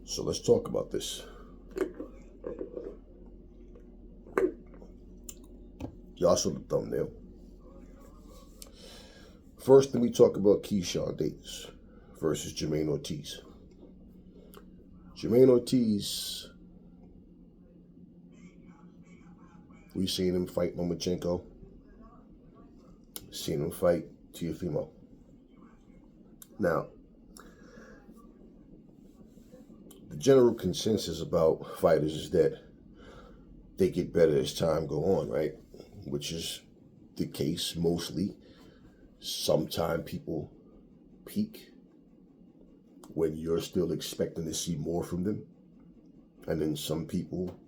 So let's talk about this. Y'all saw the thumbnail. First, let me talk about Keyshawn Davis versus Jermaine Ortiz. Jermaine Ortiz, we've seen him fight Lomachenko, seen him fight Teofimo. Now, the general consensus about fighters is that they get better as time go on, right? Which is the case mostly. Sometimes people peak when you're still expecting to see more from them. And then some people,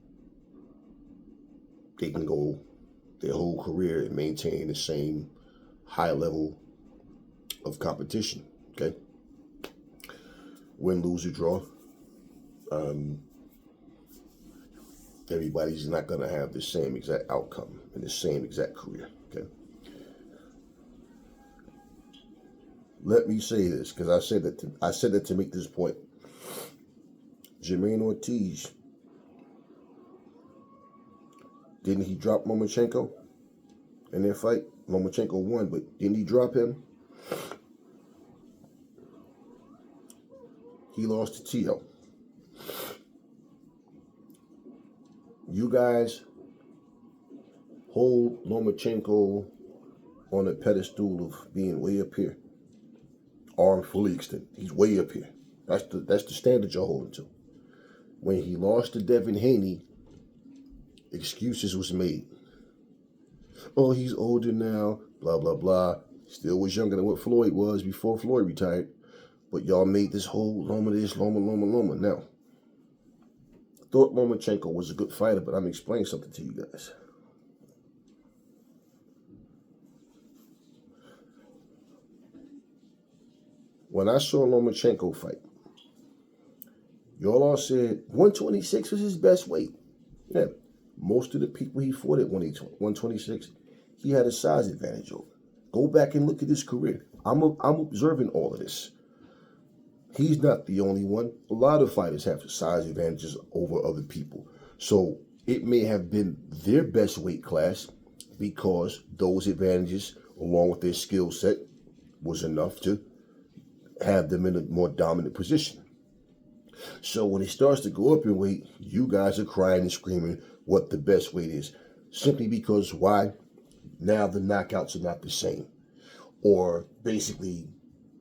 they can go their whole career and maintain the same high level of competition, okay? Win, lose, or draw. Everybody's not going to have the same exact outcome in the same exact career, okay? Let me say this, because I said that to make this point. Jermaine Ortiz, didn't he drop Lomachenko in their fight? Lomachenko won, but didn't he drop him? He lost to Teo. You guys hold Lomachenko on a pedestal of being way up here. Arm fully extended. He's way up here. That's the standard you're holding to. When he lost to Devin Haney, excuses was made. Oh, he's older now, blah, blah, blah. Still was younger than what Floyd was before Floyd retired. But y'all made this whole Loma this, Loma. Now, I thought Lomachenko was a good fighter, but I'm explaining something to you guys. When I saw Lomachenko fight, y'all all said 126 was his best weight. Yeah, most of the people he fought at 126, he had a size advantage over. Go back and look at his career. I'm observing all of this. He's not the only one. A lot of fighters have size advantages over other people. So it may have been their best weight class because those advantages, along with their skill set, was enough to have them in a more dominant position. So when it starts to go up in weight, you guys are crying and screaming what the best weight is. Simply because why? Now the knockouts are not the same. Or basically,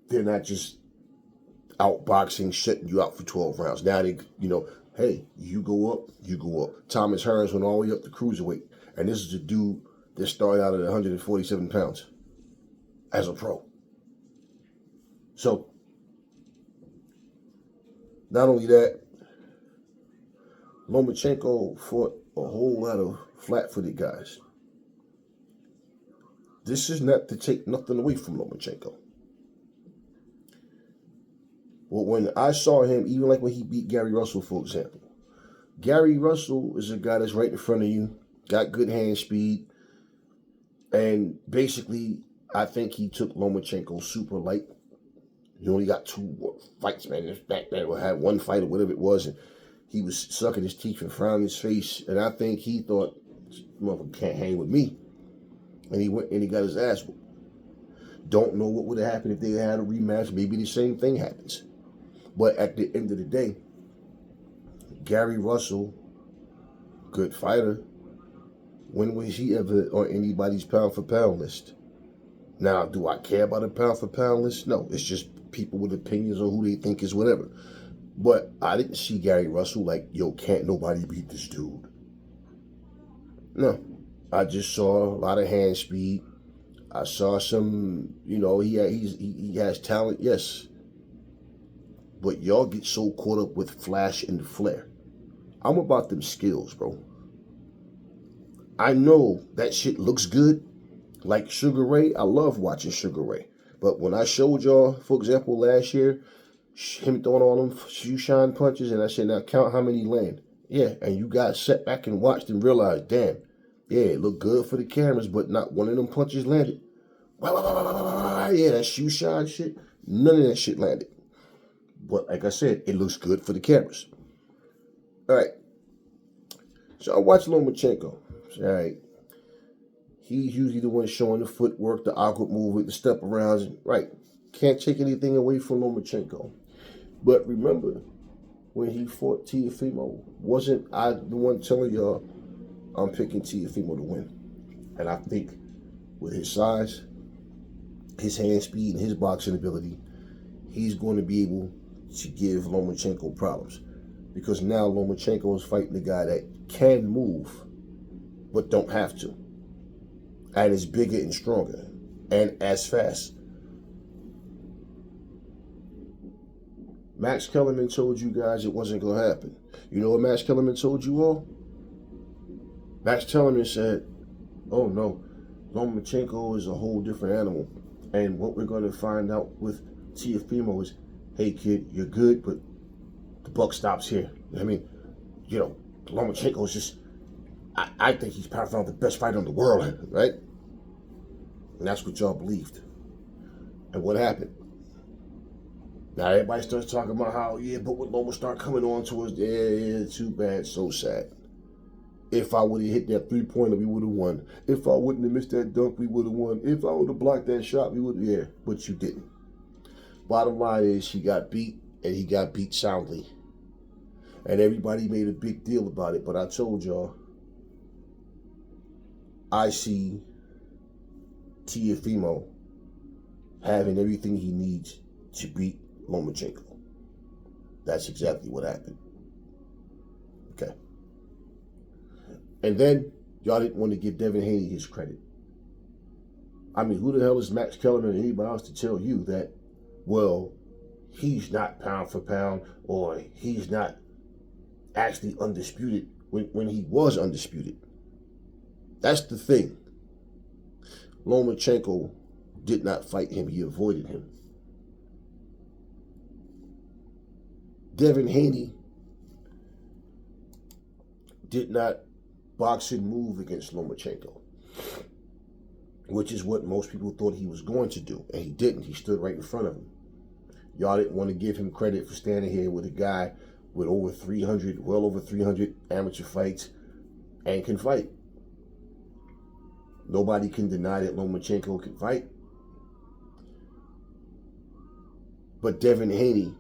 they're not just outboxing, shutting you out for 12 rounds. Now they, hey, you go up, you go up. Thomas Hearns went all the way up to cruiserweight. And this is a dude that started out at 147 pounds as a pro. So, not only that, Lomachenko fought a whole lot of flat-footed guys. This is not to take nothing away from Lomachenko. But when I saw him, even like when he beat Gary Russell, for example, Gary Russell is a guy that's right in front of you, got good hand speed, and basically, I think he took Lomachenko super light. He only got 2 fights, man. Back then, or had 1 fight or whatever it was, and he was sucking his teeth and frowning his face. And I think he thought, this motherfucker can't hang with me. And he went and he got his ass whooped. Don't know what would have happened if they had a rematch. Maybe the same thing happens. But at the end of the day, Gary Russell, good fighter. When was he ever on anybody's pound-for-pound list? Now, do I care about a pound-for-pound list? No, it's just people with opinions on who they think is whatever. But I didn't see Gary Russell like, yo, can't nobody beat this dude. No, I just saw a lot of hand speed. I saw some, he has talent, yes. But y'all get so caught up with flash and flare. I'm about them skills, bro. I know that shit looks good. Like Sugar Ray, I love watching Sugar Ray. But when I showed y'all, for example, last year, him throwing all them shoe shine punches, and I said, now count how many land. Yeah, and you guys sat back and watched and realized, damn, yeah, it looked good for the cameras, but not one of them punches landed. Yeah, that shoe shine shit, none of that shit landed. But like I said, it looks good for the cameras. All right. So I watched Lomachenko. All right. He's usually the one showing the footwork, the awkward movement, the step arounds. Right. Can't take anything away from Lomachenko. But remember, when he fought Teofimo, wasn't I the one telling y'all I'm picking Teofimo to win? And I think with his size, his hand speed, and his boxing ability, he's going to be able to give Lomachenko problems. Because now Lomachenko is fighting a guy that can move, but don't have to. And is bigger and stronger, and as fast. Max Kellerman told you guys it wasn't going to happen. You know what Max Kellerman told you all? Max Kellerman said, oh no, Lomachenko is a whole different animal. And what we're going to find out with Teofimo is, hey kid, you're good, but the buck stops here. I mean, you know, Lomachenko is just, I think he's probably the best fighter in the world, right? And that's what y'all believed. And what happened? Now everybody starts talking about how, yeah, but when Loma start coming on to us, yeah, too bad, so sad. If I would have hit that 3-pointer, we would have won. If I wouldn't have missed that dunk, we would have won. If I would have blocked that shot, we would have, yeah, but you didn't. Bottom line is he got beat, and he got beat soundly. And everybody made a big deal about it, but I told y'all, I see Teofimo having everything he needs to beat Lomachenko. That's exactly what happened. Okay. And then y'all didn't want to give Devin Haney his credit. I mean, who the hell is Max Kellerman and anybody else to tell you that, well, he's not pound for pound, or he's not actually undisputed when he was undisputed? That's the thing. Lomachenko did not fight him. He avoided him. Devin Haney did not box and move against Lomachenko, which is what most people thought he was going to do, and he didn't. He stood right in front of him. Y'all didn't want to give him credit for standing here with a guy with over 300, well over 300 amateur fights, and can fight. Nobody can deny that Lomachenko can fight. But Devin Haney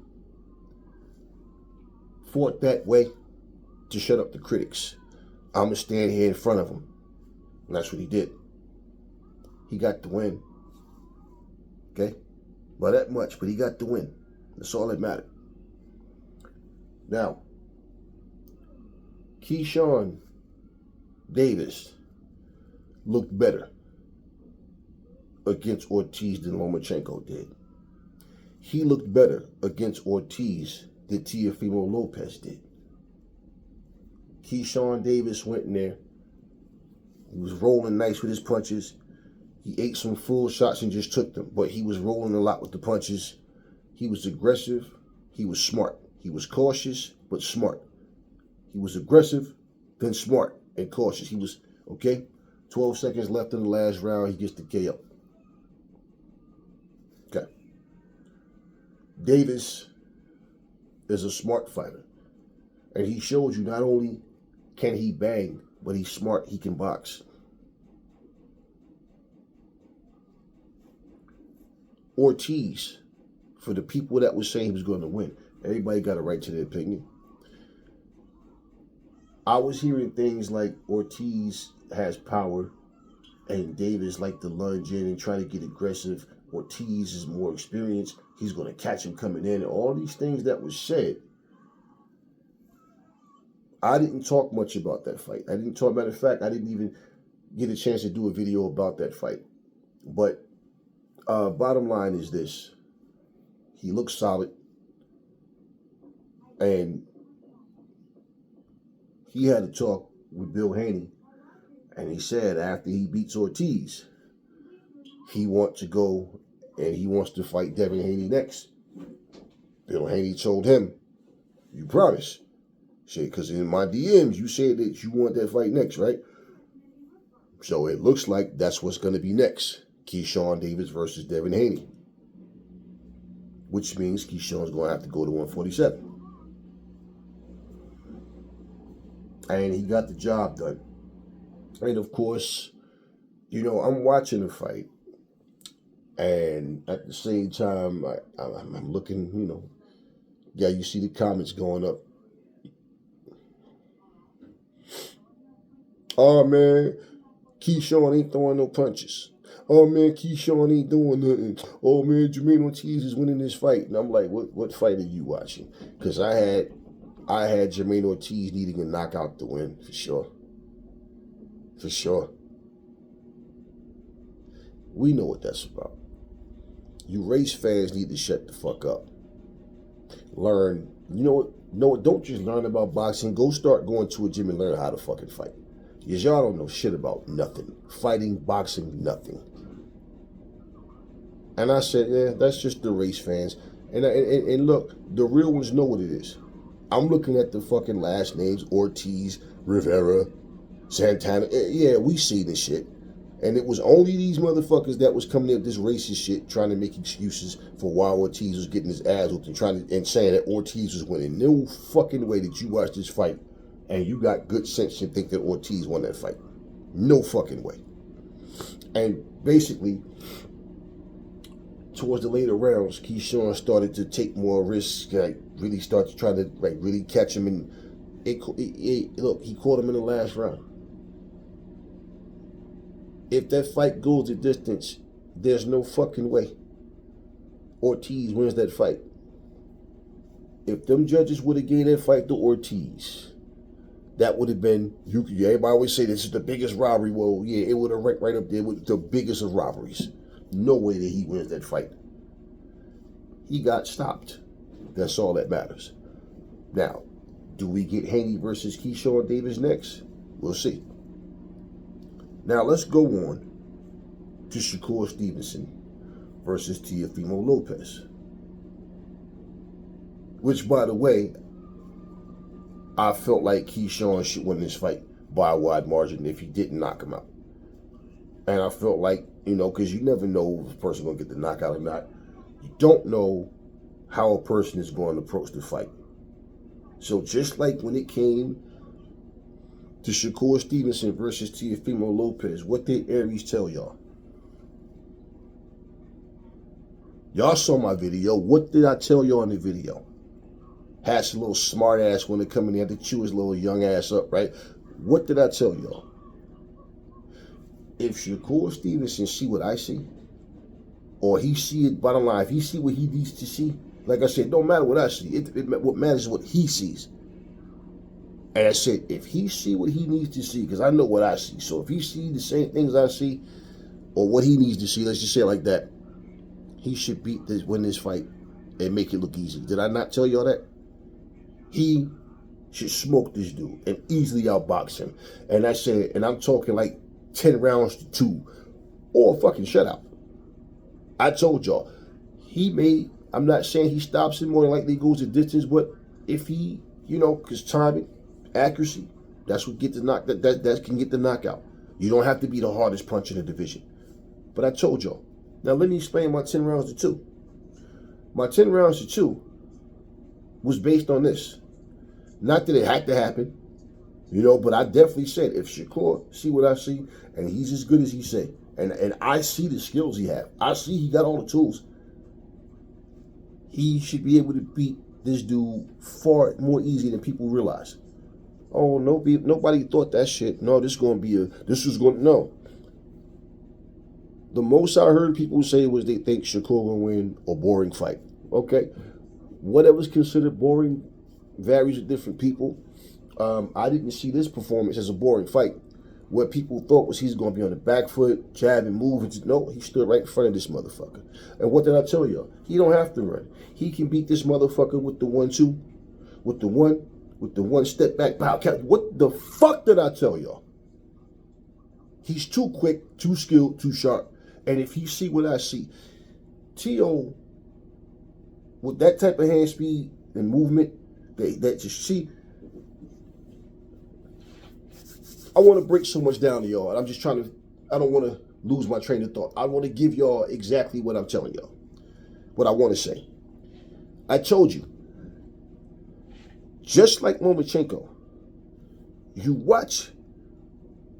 fought that way to shut up the critics. I'm going to stand here in front of him. And that's what he did. He got the win. Okay? By that much, but he got the win. That's all that mattered. Now, Keyshawn Davis looked better against Ortiz than Lomachenko did. He looked better against Ortiz than Teofimo Lopez did. Keyshawn Davis went in there. He was rolling nice with his punches. He ate some full shots and just took them, but he was rolling a lot with the punches. He was aggressive. He was smart. He was cautious, but smart. He was aggressive, then smart and cautious. He was, okay, 12 seconds left in the last round, he gets the KO. Okay. Davis is a smart fighter. And he showed you not only can he bang, but he's smart, he can box. Ortiz, for the people that were saying he was going to win, everybody got a right to their opinion. I was hearing things like Ortiz has power and Davis like to lunge in and try to get aggressive. Ortiz is more experienced. He's going to catch him coming in. And all these things that was said. I didn't talk much about that fight. I didn't talk, matter of fact, I didn't even get a chance to do a video about that fight. But bottom line is this. He looks solid. And he had a talk with Bill Haney. And he said after he beats Ortiz, he wants to go and he wants to fight Devin Haney next. Bill Haney told him, you promise. Say, because in my DMs, you said that you want that fight next, right? So it looks like that's what's going to be next. Keyshawn Davis versus Devin Haney. which means Keyshawn's going to have to go to 147. And he got the job done. And of course, I'm watching the fight. And at the same time, I'm looking, you see the comments going up. Oh, man, Keyshawn ain't throwing no punches. Oh, man, Keyshawn ain't doing nothing. Oh, man, Jermaine Ortiz is winning this fight. And I'm like, what fight are you watching? Because I had Jermaine Ortiz needing a knockout to win, for sure. For sure. We know what that's about. You race fans need to shut the fuck up. Learn. You know what? Don't just learn about boxing. Go start going to a gym and learn how to fucking fight. Because y'all don't know shit about nothing. Fighting, boxing, nothing. And I said, yeah, that's just the race fans. And look, the real ones know what it is. I'm looking at the fucking last names, Ortiz, Rivera, Santana. Yeah, we see this shit. And it was only these motherfuckers that was coming in with this racist shit, trying to make excuses for why Ortiz was getting his ass whooped and saying that Ortiz was winning. No fucking way that you watch this fight and you got good sense and think that Ortiz won that fight. No fucking way. And basically, towards the later rounds, Keyshawn started to take more risks, really start to try to really catch him. And look, he caught him in the last round. If that fight goes the distance, there's no fucking way Ortiz wins that fight. If them judges would have gave that fight to Ortiz, that would have been, everybody always say this is the biggest robbery. Well, yeah, it would have ranked right up there with the biggest of robberies. No way that he wins that fight. He got stopped. That's all that matters. Now, do we get Haney versus Keyshawn Davis next? We'll see. Now, let's go on to Shakur Stevenson versus Teofimo Lopez. Which, by the way, I felt like Keyshawn should win this fight by a wide margin if he didn't knock him out. And I felt like, because you never know if a person's going to get the knockout or not. You don't know how a person is going to approach the fight. So just like when it came to Shakur Stevenson versus Teofimo Lopez, what did Aries tell y'all? Y'all saw my video. What did I tell y'all in the video? Hat's a little smart ass when they come in there to chew his little young ass up, right? What did I tell y'all? If Shakur Stevenson see what I see, or he see it, bottom line, if he see what he needs to see, like I said, don't matter what I see. What matters is what he sees. And I said, if he see what he needs to see, because I know what I see. So if he see the same things I see, or what he needs to see, let's just say it like that, he should win this fight and make it look easy. Did I not tell y'all that? He should smoke this dude and easily outbox him. And I said, and I'm talking like 10 rounds to 2 or a fucking shutout. I told y'all, I'm not saying he stops him more than likely goes the distance, but if he, because timing, accuracy, that's what gets the that can get the knockout. You don't have to be the hardest punch in the division. But I told y'all. Now let me explain my 10 rounds to 2. My 10 rounds to 2 was based on this. Not that it had to happen, but I definitely said if Shakur see what I see and he's as good as he say, and I see the skills he have, I see he got all the tools, he should be able to beat this dude far more easy than people realize. Oh, nobody thought that shit. No, no. The most I heard people say was they think Shakur will win a boring fight. Okay, whatever's considered boring varies with different people. I didn't see this performance as a boring fight. What people thought was he's going to be on the back foot, jab and move. No, he stood right in front of this motherfucker. And what did I tell y'all? He don't have to run. He can beat this motherfucker with the 1-2, with the one step back pow count. What the fuck did I tell y'all? He's too quick, too skilled, too sharp. And if he see what I see, T.O., with that type of hand speed and movement, that just see, I want to break so much down to y'all. I'm just I don't want to lose my train of thought. I want to give y'all exactly what I'm telling y'all, what I want to say. I told you, just like Lomachenko, you watch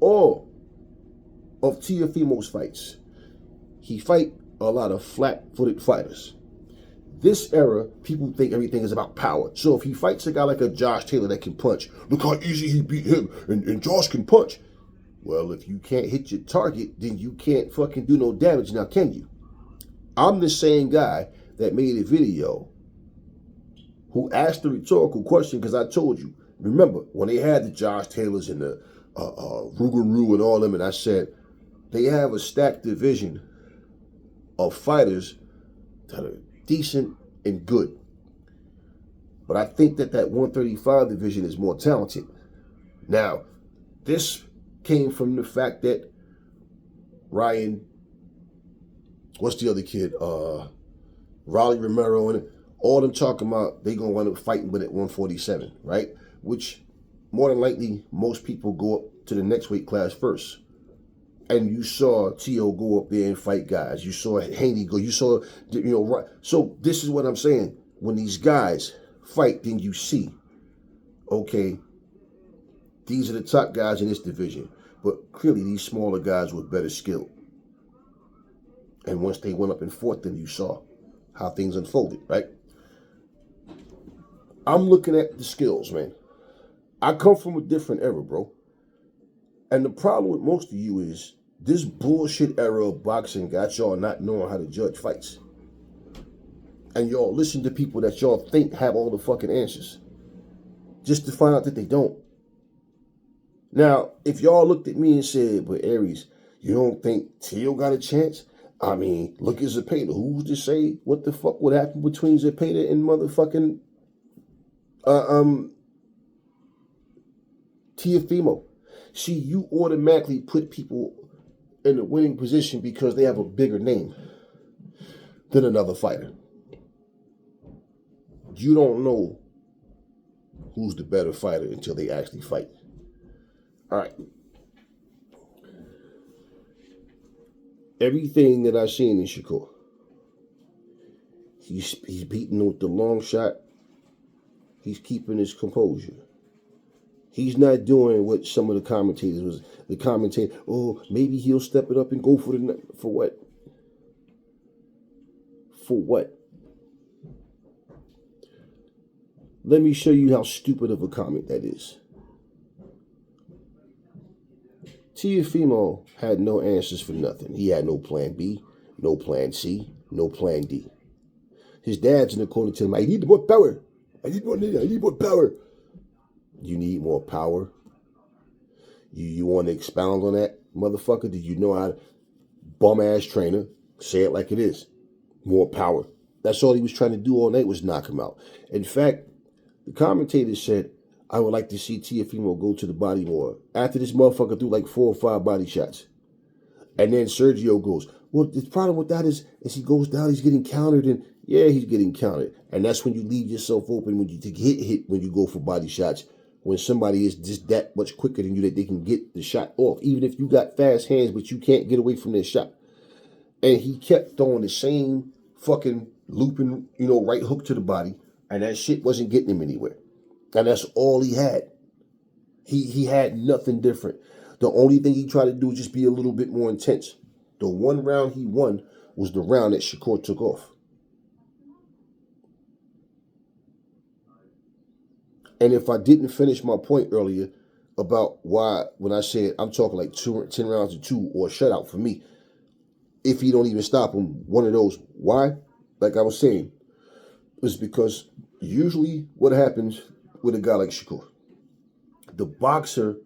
all of Teofimo's fights. He fight a lot of flat-footed fighters. This era, people think everything is about power. So if he fights a guy like a Josh Taylor that can punch, look how easy he beat him, and Josh can punch. Well, if you can't hit your target, then you can't fucking do no damage now, can you? I'm the same guy that made a video who asked the rhetorical question because I told you, remember, when they had the Josh Taylors and the Rougarou and all them, and I said, they have a stacked division of fighters that are decent and good. But I think that 135 division is more talented. Now, this came from the fact that Ryan, what's the other kid? Raleigh Romero, and all them talking about they going to wind up fighting with at 147, right? Which, more than likely, most people go up to the next weight class first. And you saw Tio go up there and fight guys. You saw Haney go. You saw, right. So this is what I'm saying. When these guys fight, then you see, okay, these are the top guys in this division. But clearly these smaller guys were better skilled. And once they went up and fought, then you saw how things unfolded, right? I'm looking at the skills, man. I come from a different era, bro. And the problem with most of you is this bullshit era of boxing got y'all not knowing how to judge fights. And y'all listen to people that y'all think have all the fucking answers, just to find out that they don't. Now, if y'all looked at me and said, but Aries, you don't think Tio got a chance? I mean, look at Zepeda. Who's to say what the fuck would happen between Zepeda and motherfucking Teofimo? See, you automatically put people in a winning position because they have a bigger name than another fighter. You don't know who's the better fighter until they actually fight. All right. Everything that I've seen in Shakur, he's beating with the long shot. He's keeping his composure. He's not doing what some of the commentators was. The commentator, oh, maybe he'll step it up and go for what? For what? Let me show you how stupid of a comment that is. Teofimo had no answers for nothing. He had no plan B, no plan C, no plan D. His dad's in the corner telling him, I need more power. I need more power. You need more power? You want to expound on that, motherfucker? Did you know how to bum-ass trainer? Say it like it is. More power. That's all he was trying to do all night was knock him out. In fact, the commentator said, I would like to see Teofimo go to the body more. After this motherfucker threw like 4 or 5 body shots. And then Sergio goes, well, the problem with that is as he goes down, he's getting countered. And yeah, he's getting countered. And that's when you leave yourself open when you take hit when you go for body shots. When somebody is just that much quicker than you that they can get the shot off. Even if you got fast hands, but you can't get away from their shot. And he kept throwing the same fucking looping, right hook to the body. And that shit wasn't getting him anywhere. And that's all he had. He had nothing different. The only thing he tried to do was just be a little bit more intense. The one round he won was the round that Shakur took off. And if I didn't finish my point earlier about why, when I said I'm talking like 10 rounds to 2 or a shutout for me, if he don't even stop him, one of those. Why? Like I was saying, is because usually what happens with a guy like Shakur, the boxer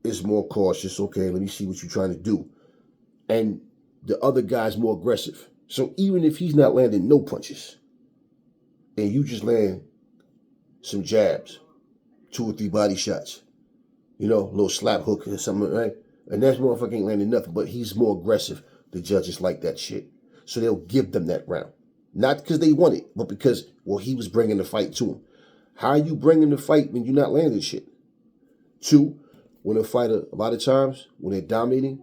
is more cautious. Okay, let me see what you're trying to do. And the other guy's more aggressive. So even if he's not landing no punches, and you just land some jabs, 2 or 3 body shots, a little slap hook or something, right? And that motherfucker ain't landing nothing, but he's more aggressive. The judges like that shit. So they'll give them that round. Not because they want it, but because, he was bringing the fight to him. How are you bringing the fight when you're not landing shit? 2, when a fighter, a lot of times, when they're dominating,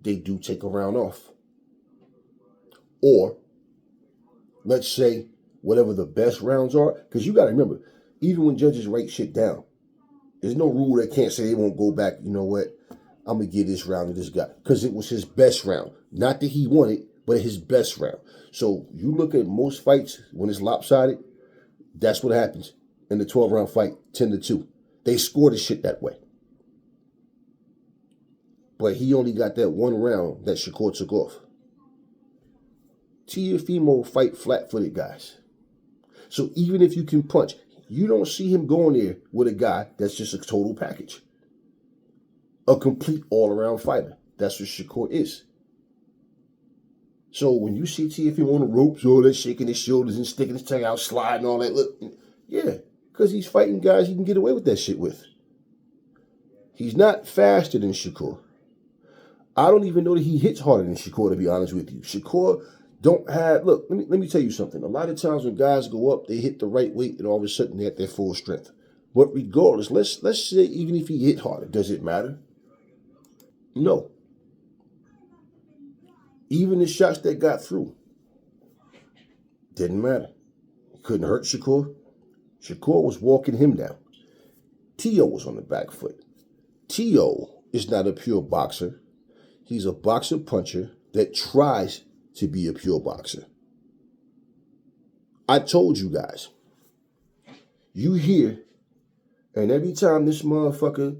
they do take a round off. Or, let's say, whatever the best rounds are. Because you got to remember, even when judges write shit down, there's no rule that can't say they won't go back, you know what, I'm going to give this round to this guy. Because it was his best round. Not that he won it, but his best round. So you look at most fights, when it's lopsided, that's what happens in the 12-round fight, 10-2. They score the shit that way. But he only got that one round that Shakur took off. Teofimo fight flat-footed guys. So even if you can punch, you don't see him going there with a guy that's just a total package. A complete all-around fighter. That's what Shakur is. So when you see Teofimo on the ropes, all that shaking his shoulders and sticking his tongue out, sliding, all that, look, yeah, because he's fighting guys he can get away with that shit with. He's not faster than Shakur. I don't even know that he hits harder than Shakur, to be honest with you. Shakur don't have, look, let me tell you something. A lot of times when guys go up, they hit the right weight and all of a sudden they're at their full strength. But regardless, let's say even if he hit harder, does it matter? No. Even the shots that got through didn't matter. It couldn't hurt Shakur. Shakur was walking him down. Teo was on the back foot. Teo is not a pure boxer. He's a boxer puncher that tries to be a pure boxer. I told you guys, you hear, and every time this motherfucker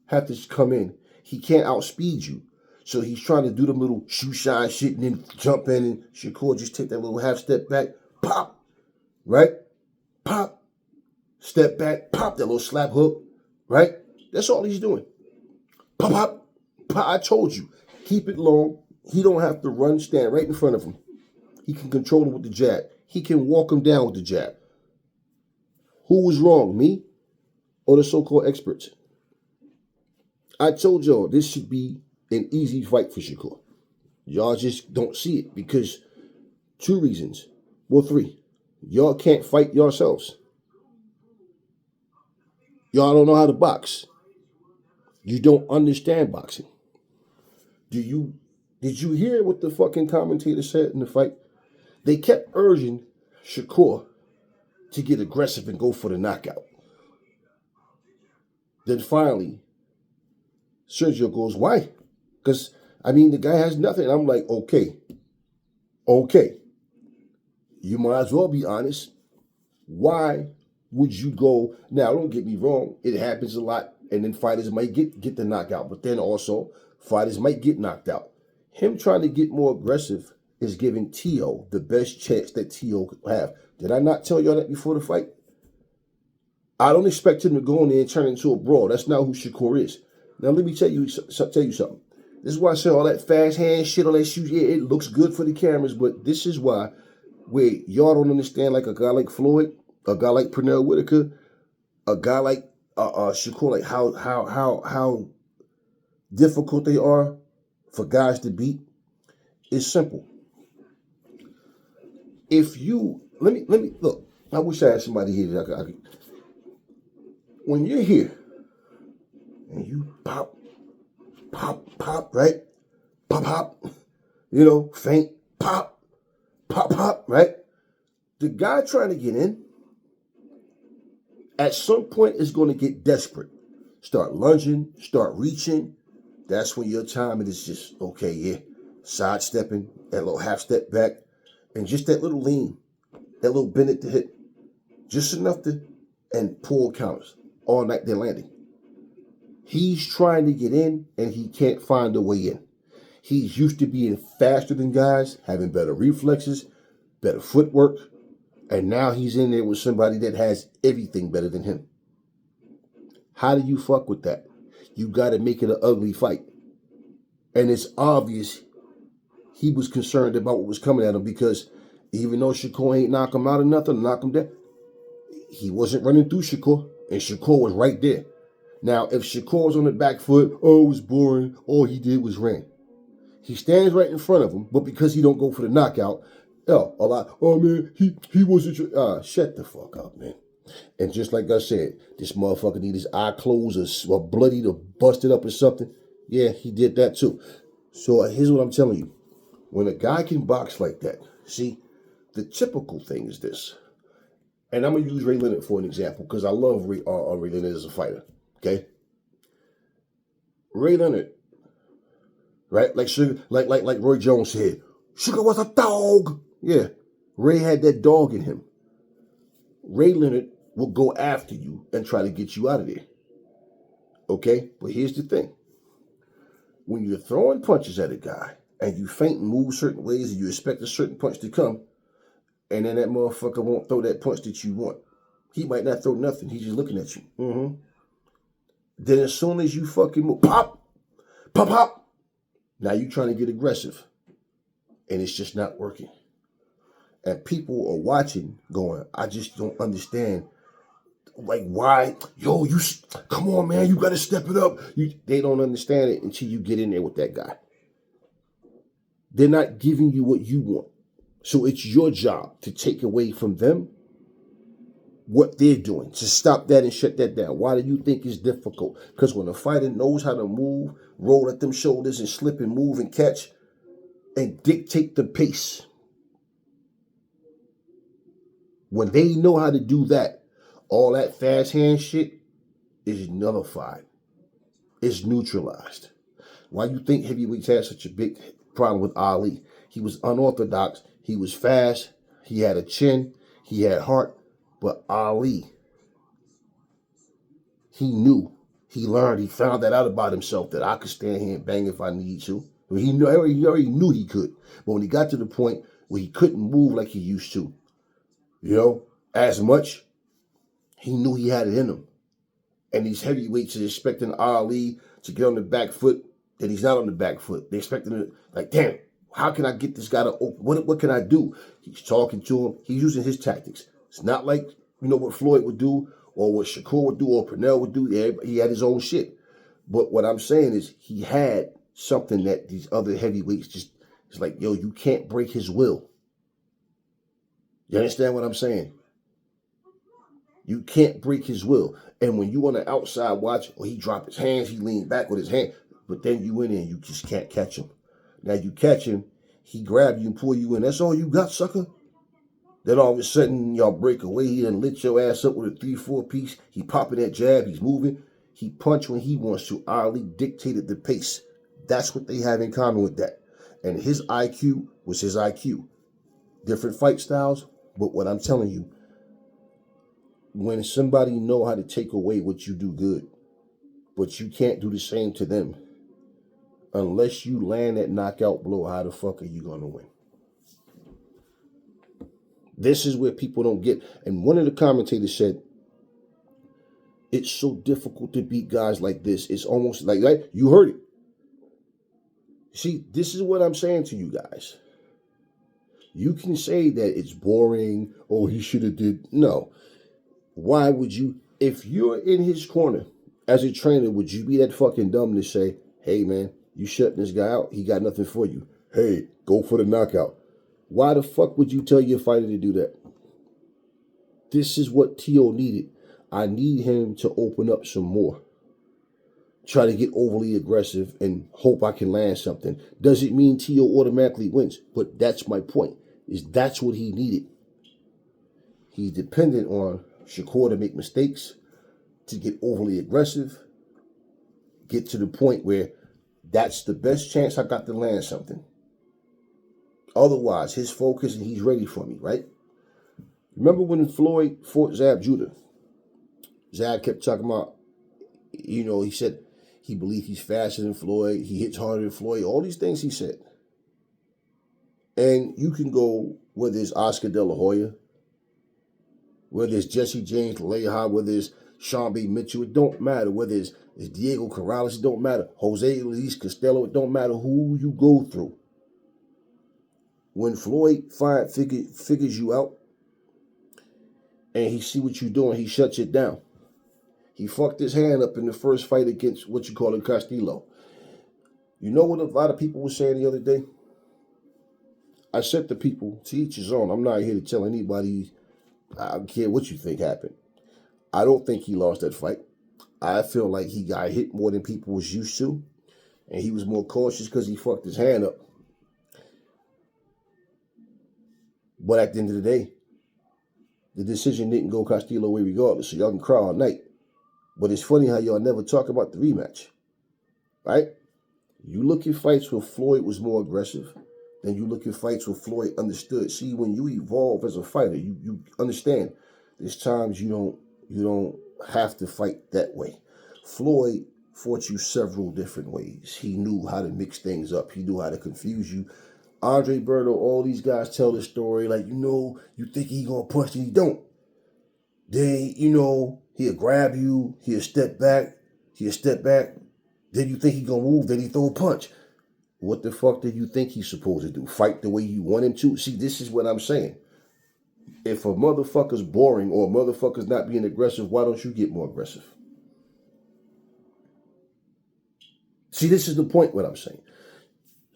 have to come in, he can't outspeed you. So he's trying to do the little shoe shine shit and then jump in, and Shakur just take that little half step back, pop, right? Pop, step back, pop, that little slap hook, right? That's all he's doing. Pop, pop, pop. I told you, keep it long. He don't have to run, stand right in front of him. He can control him with the jab. He can walk him down with the jab. Who was wrong, me or the so-called experts? I told y'all this should be an easy fight for Shakur. Y'all just don't see it because 2 reasons. Well, 3. Y'all can't fight yourselves. Y'all don't know how to box. You don't understand boxing. Did you hear what the fucking commentator said in the fight? They kept urging Shakur to get aggressive and go for the knockout. Then finally, Sergio goes, why? Because, I mean, the guy has nothing. I'm like, okay. You might as well be honest. Why would you go? Now, don't get me wrong. It happens a lot. And then fighters might get the knockout. But then also, fighters might get knocked out. Him trying to get more aggressive is giving Teo the best chance that Teo could have. Did I not tell y'all that before the fight? I don't expect him to go in there and turn into a brawl. That's not who Shakur is. Now, let me tell you something. This is why I say all that fast hand shit, all that shoot. Yeah, it looks good for the cameras, but this is why where y'all don't understand, like a guy like Floyd, a guy like Pernell Whitaker, a guy like Shakur, like how difficult they are for guys to beat. It's simple. If you let me look. I wish I had somebody here that I could. When you're here and you pop, right? Pop, faint, pop, right? The guy trying to get in, at some point is going to get desperate. Start lunging, start reaching. That's when your time is just, okay, yeah, sidestepping, that little half step back, and just that little lean, that little bend at the hip, just enough to, and pull counters all night they're landing. He's trying to get in, and he can't find a way in. He's used to being faster than guys, having better reflexes, better footwork, and now he's in there with somebody that has everything better than him. How do you fuck with that? You got to make it an ugly fight. And it's obvious he was concerned about what was coming at him because even though Shakur ain't knock him out or nothing, knock him down, he wasn't running through Shakur, and Shakur was right there. Now, if Shakur was on the back foot, it was boring, all he did was ran. He stands right in front of him, but because he don't go for the knockout, man, he wasn't, shut the fuck up, man. And just like I said, this motherfucker need his eye closed or bloodied or busted up or something. Yeah, he did that too. So here's what I'm telling you. When a guy can box like that, see, the typical thing is this. And I'm going to use Ray Leonard for an example because I love Ray Leonard as a fighter. Okay? Ray Leonard, right? Like Roy Jones said, Sugar was a dog. Yeah. Ray had that dog in him. Ray Leonard will go after you and try to get you out of there. Okay? But here's the thing. When you're throwing punches at a guy and you feint and move certain ways and you expect a certain punch to come, and then that motherfucker won't throw that punch that you want. He might not throw nothing. He's just looking at you. Mm-hmm. Then as soon as you fucking move, pop, pop, pop. Now you trying to get aggressive. And it's just not working. And people are watching going, I just don't understand. Like, why? Yo, come on, man. You got to step it up. They don't understand it until you get in there with that guy. They're not giving you what you want. So it's your job to take away from them what they're doing, to stop that and shut that down. Why do you think it's difficult? Because when a fighter knows how to move, roll at them shoulders and slip and move and catch and dictate the pace, when they know how to do that, all that fast hand shit is nullified. It's neutralized. Why you think heavyweights had such a big problem with Ali? He was unorthodox. He was fast. He had a chin. He had heart. But Ali, he knew. He learned. He found that out about himself, that I could stand here and bang if I need to. He already knew he could. But when he got to the point where he couldn't move like he used to, as much, he knew he had it in him. And these heavyweights are expecting Ali to get on the back foot, and he's not on the back foot. They're expecting it, like, damn, how can I get this guy to open? What can I do? He's talking to him. He's using his tactics. It's not like, what Floyd would do or what Shakur would do or Pernell would do. Yeah, he had his own shit. But what I'm saying is he had something that these other heavyweights just, it's like, yo, you can't break his will. You understand what I'm saying? You can't break his will. And when you on the outside watch, or he drop his hands, he lean back with his hand, but then you in there and you just can't catch him. Now you catch him, he grab you and pull you in. That's all you got, sucker? Then all of a sudden, y'all break away. He done lit your ass up with a 3-4 piece. He popping that jab. He's moving. He punch when he wants to. Ali dictated the pace. That's what they have in common with that. And his IQ was his IQ. Different fight styles, but what I'm telling you, when somebody know how to take away what you do good, but you can't do the same to them, unless you land that knockout blow, how the fuck are you going to win? This is where people don't get. And one of the commentators said, it's so difficult to beat guys like this. It's almost like you heard it. See, this is what I'm saying to you guys. You can say that it's boring. Oh, he should have did. No. Why would you, if you're in his corner as a trainer, would you be that fucking dumb to say, hey, man, you shut this guy out. He got nothing for you. Hey, go for the knockout. Why the fuck would you tell your fighter to do that? This is what Teo needed. I need him to open up some more. Try to get overly aggressive and hope I can land something. Doesn't mean Teo automatically wins, but that's my point, is that's what he needed. He's dependent on Shakur to make mistakes, to get overly aggressive, get to the point where that's the best chance I got to land something. Otherwise, his focus and he's ready for me, right? Remember when Floyd fought Zab Judah? Zab kept talking about, he said he believed he's faster than Floyd, he hits harder than Floyd, all these things he said. And you can go, whether it's Oscar De La Hoya, whether it's Jesse James Leija, whether it's Sean B. Mitchell, it don't matter. Whether it's Diego Corrales, it don't matter. Jose Luis Costello, it don't matter who you go through. When Floyd figures you out and he see what you're doing, he shuts it down. He fucked his hand up in the first fight against what you call Castillo. You know what a lot of people were saying the other day? I said to people, to each his own. I'm not here to tell anybody, I don't care what you think happened. I don't think he lost that fight. I feel like he got hit more than people was used to. And he was more cautious because he fucked his hand up. But at the end of the day, the decision didn't go Castillo way regardless, so y'all can cry all night. But it's funny how y'all never talk about the rematch, right? You look at fights where Floyd was more aggressive, then you look at fights where Floyd understood. See, when you evolve as a fighter, you understand there's times you don't have to fight that way. Floyd fought you several different ways. He knew how to mix things up. He knew how to confuse you. Andre Berto, all these guys tell the story like, you think he gonna punch and he don't. Then, he'll grab you, he'll step back, then you think he gonna move, then he throw a punch. What the fuck do you think he's supposed to do? Fight the way you want him to? See, this is what I'm saying. If a motherfucker's boring or a motherfucker's not being aggressive, why don't you get more aggressive? See, this is the point what I'm saying.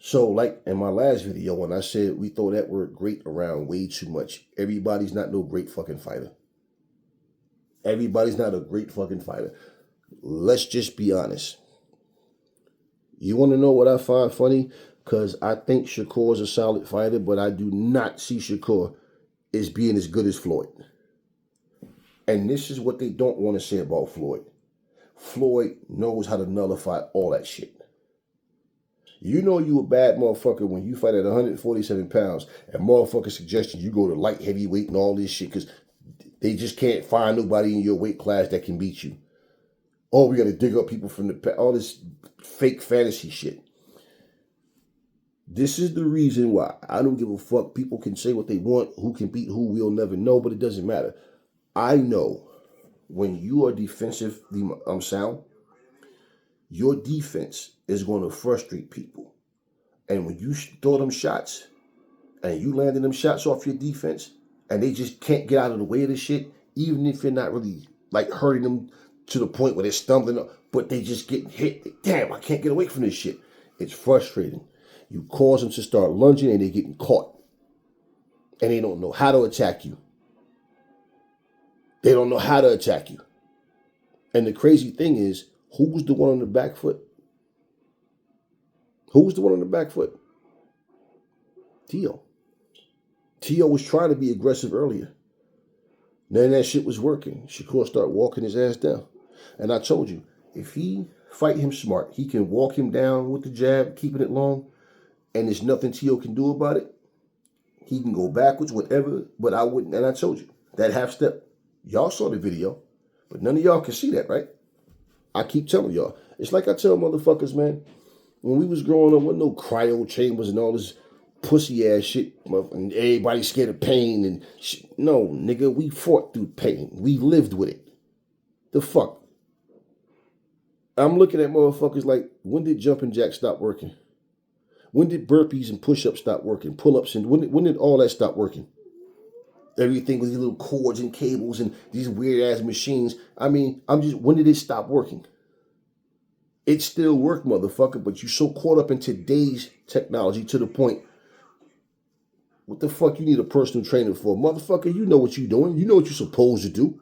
So, like in my last video, when I said we throw that word great around way too much, everybody's not no great fucking fighter. Everybody's not a great fucking fighter. Let's just be honest. You want to know what I find funny? Because I think Shakur's a solid fighter, but I do not see Shakur as being as good as Floyd. And this is what they don't want to say about Floyd. Floyd knows how to nullify all that shit. You know you a bad motherfucker when you fight at 147 pounds and motherfuckers suggesting you go to light heavyweight and all this shit because they just can't find nobody in your weight class that can beat you. Oh, we got to dig up people from the past. All this fake fantasy shit. This is the reason why I don't give a fuck. People can say what they want. Who can beat who, we'll never know, but it doesn't matter. I know when you are defensively sound, your defense is going to frustrate people. And when you throw them shots and you landing them shots off your defense and they just can't get out of the way of the shit, even if you're not really like hurting them to the point where they're stumbling up, but they just get hit. Damn, I can't get away from this shit. It's frustrating. You cause them to start lunging and they're getting caught. And they don't know how to attack you. They don't know how to attack you. And the crazy thing is, who's the one on the back foot? Who's the one on the back foot? Teo. Teo was trying to be aggressive earlier. Then that shit was working. Shakur started walking his ass down. And I told you, if he fight him smart, he can walk him down with the jab, keeping it long, and there's nothing Teo can do about it. He can go backwards, whatever, but I wouldn't. And I told you, that half step, y'all saw the video, but none of y'all can see that, right? I keep telling y'all. It's like I tell motherfuckers, man, when we was growing up, wasn't no cryo chambers and all this pussy ass shit, and everybody scared of pain and shit. No, nigga, we fought through pain. We lived with it. The fuck? I'm looking at motherfuckers like, when did jumping jacks stop working? When did burpees and push-ups stop working? Pull-ups, and when did all that stop working? Everything with these little cords and cables and these weird-ass machines. I mean, when did it stop working? It still worked, motherfucker, but you're so caught up in today's technology to the point, what the fuck you need a personal trainer for? Motherfucker, you know what you're doing. You know what you're supposed to do.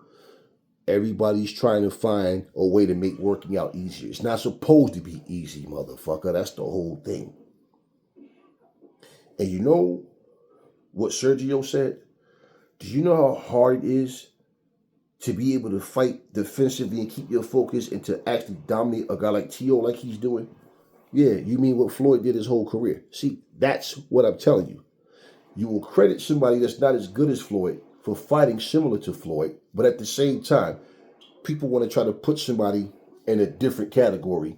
Everybody's trying to find a way to make working out easier. It's not supposed to be easy, motherfucker. That's the whole thing. And you know what Sergio said? Do you know how hard it is to be able to fight defensively and keep your focus and to actually dominate a guy like Teo like he's doing? Yeah, you mean what Floyd did his whole career. See, that's what I'm telling you. You will credit somebody that's not as good as Floyd for fighting similar to Floyd, but at the same time, people want to try to put somebody in a different category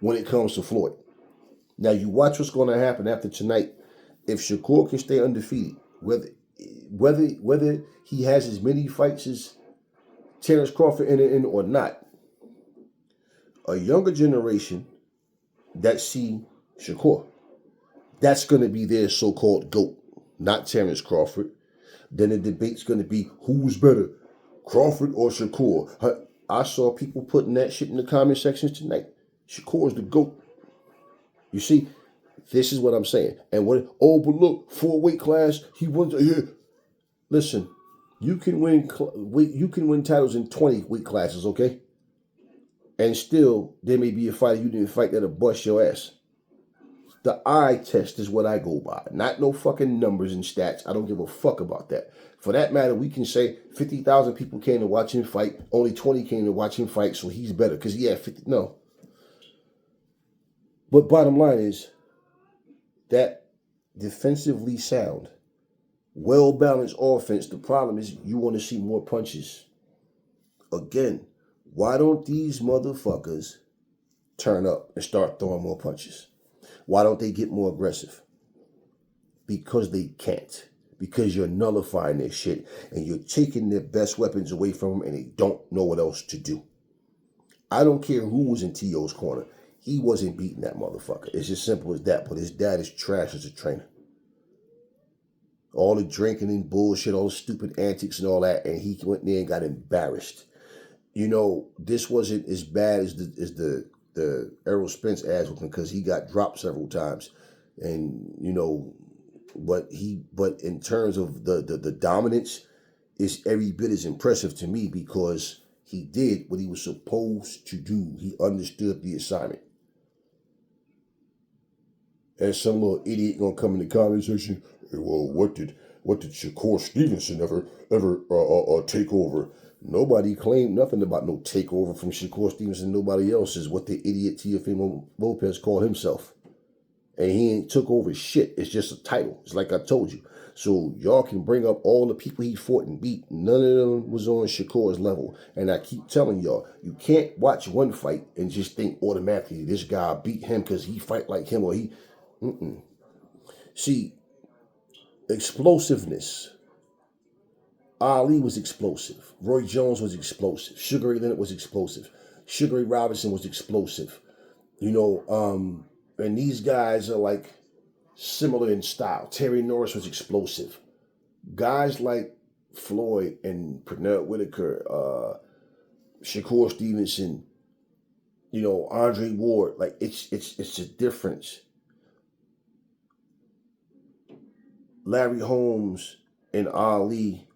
when it comes to Floyd. Now, you watch what's going to happen after tonight. If Shakur can stay undefeated, whether he has as many fights as Terrence Crawford in or not, a younger generation that see Shakur, that's going to be their so-called GOAT, not Terrence Crawford. Then the debate's going to be, who's better, Crawford or Shakur? I saw people putting that shit in the comment sections tonight. Shakur's the GOAT. You see, this is what I'm saying. And but look, 4-weight class, he wins. Listen, you can win titles in 20 weight classes, okay? And still, there may be a fighter you didn't fight that'll bust your ass. The eye test is what I go by. Not no fucking numbers and stats. I don't give a fuck about that. For that matter, we can say 50,000 people came to watch him fight. Only 20 came to watch him fight, so he's better. Because he had 50. No. But bottom line is that defensively sound, well-balanced offense, the problem is you want to see more punches. Again, why don't these motherfuckers turn up and start throwing more punches? Why don't they get more aggressive? Because they can't. Because you're nullifying their shit and you're taking their best weapons away from them and they don't know what else to do. I don't care who was in T.O.'s corner. He wasn't beating that motherfucker. It's as simple as that. But his dad is trash as a trainer. All the drinking and bullshit, all the stupid antics and all that, and he went there and got embarrassed. You know, this wasn't as bad as the Errol Spence ass whooping because he got dropped several times. And, you know, but in terms of the dominance, it's every bit as impressive to me because he did what he was supposed to do. He understood the assignment. And some little idiot gonna come in the comment section, hey, well, what did Shakur Stevenson ever take over? Nobody claimed nothing about no takeover from Shakur Stevenson. Nobody else is what the idiot Teofimo Lopez called himself. And he ain't took over shit. It's just a title. It's like I told you. So y'all can bring up all the people he fought and beat. None of them was on Shakur's level. And I keep telling y'all, you can't watch one fight and just think automatically this guy beat him because he fight like him or he... See, explosiveness. Ali was explosive. Roy Jones was explosive. Sugar Ray Leonard was explosive. Sugar Ray Robinson was explosive. You know, and these guys are like similar in style. Terry Norris was explosive. Guys like Floyd and Pernell Whitaker, Shakur Stevenson, you know, Andre Ward, like it's a difference. Larry Holmes and Ali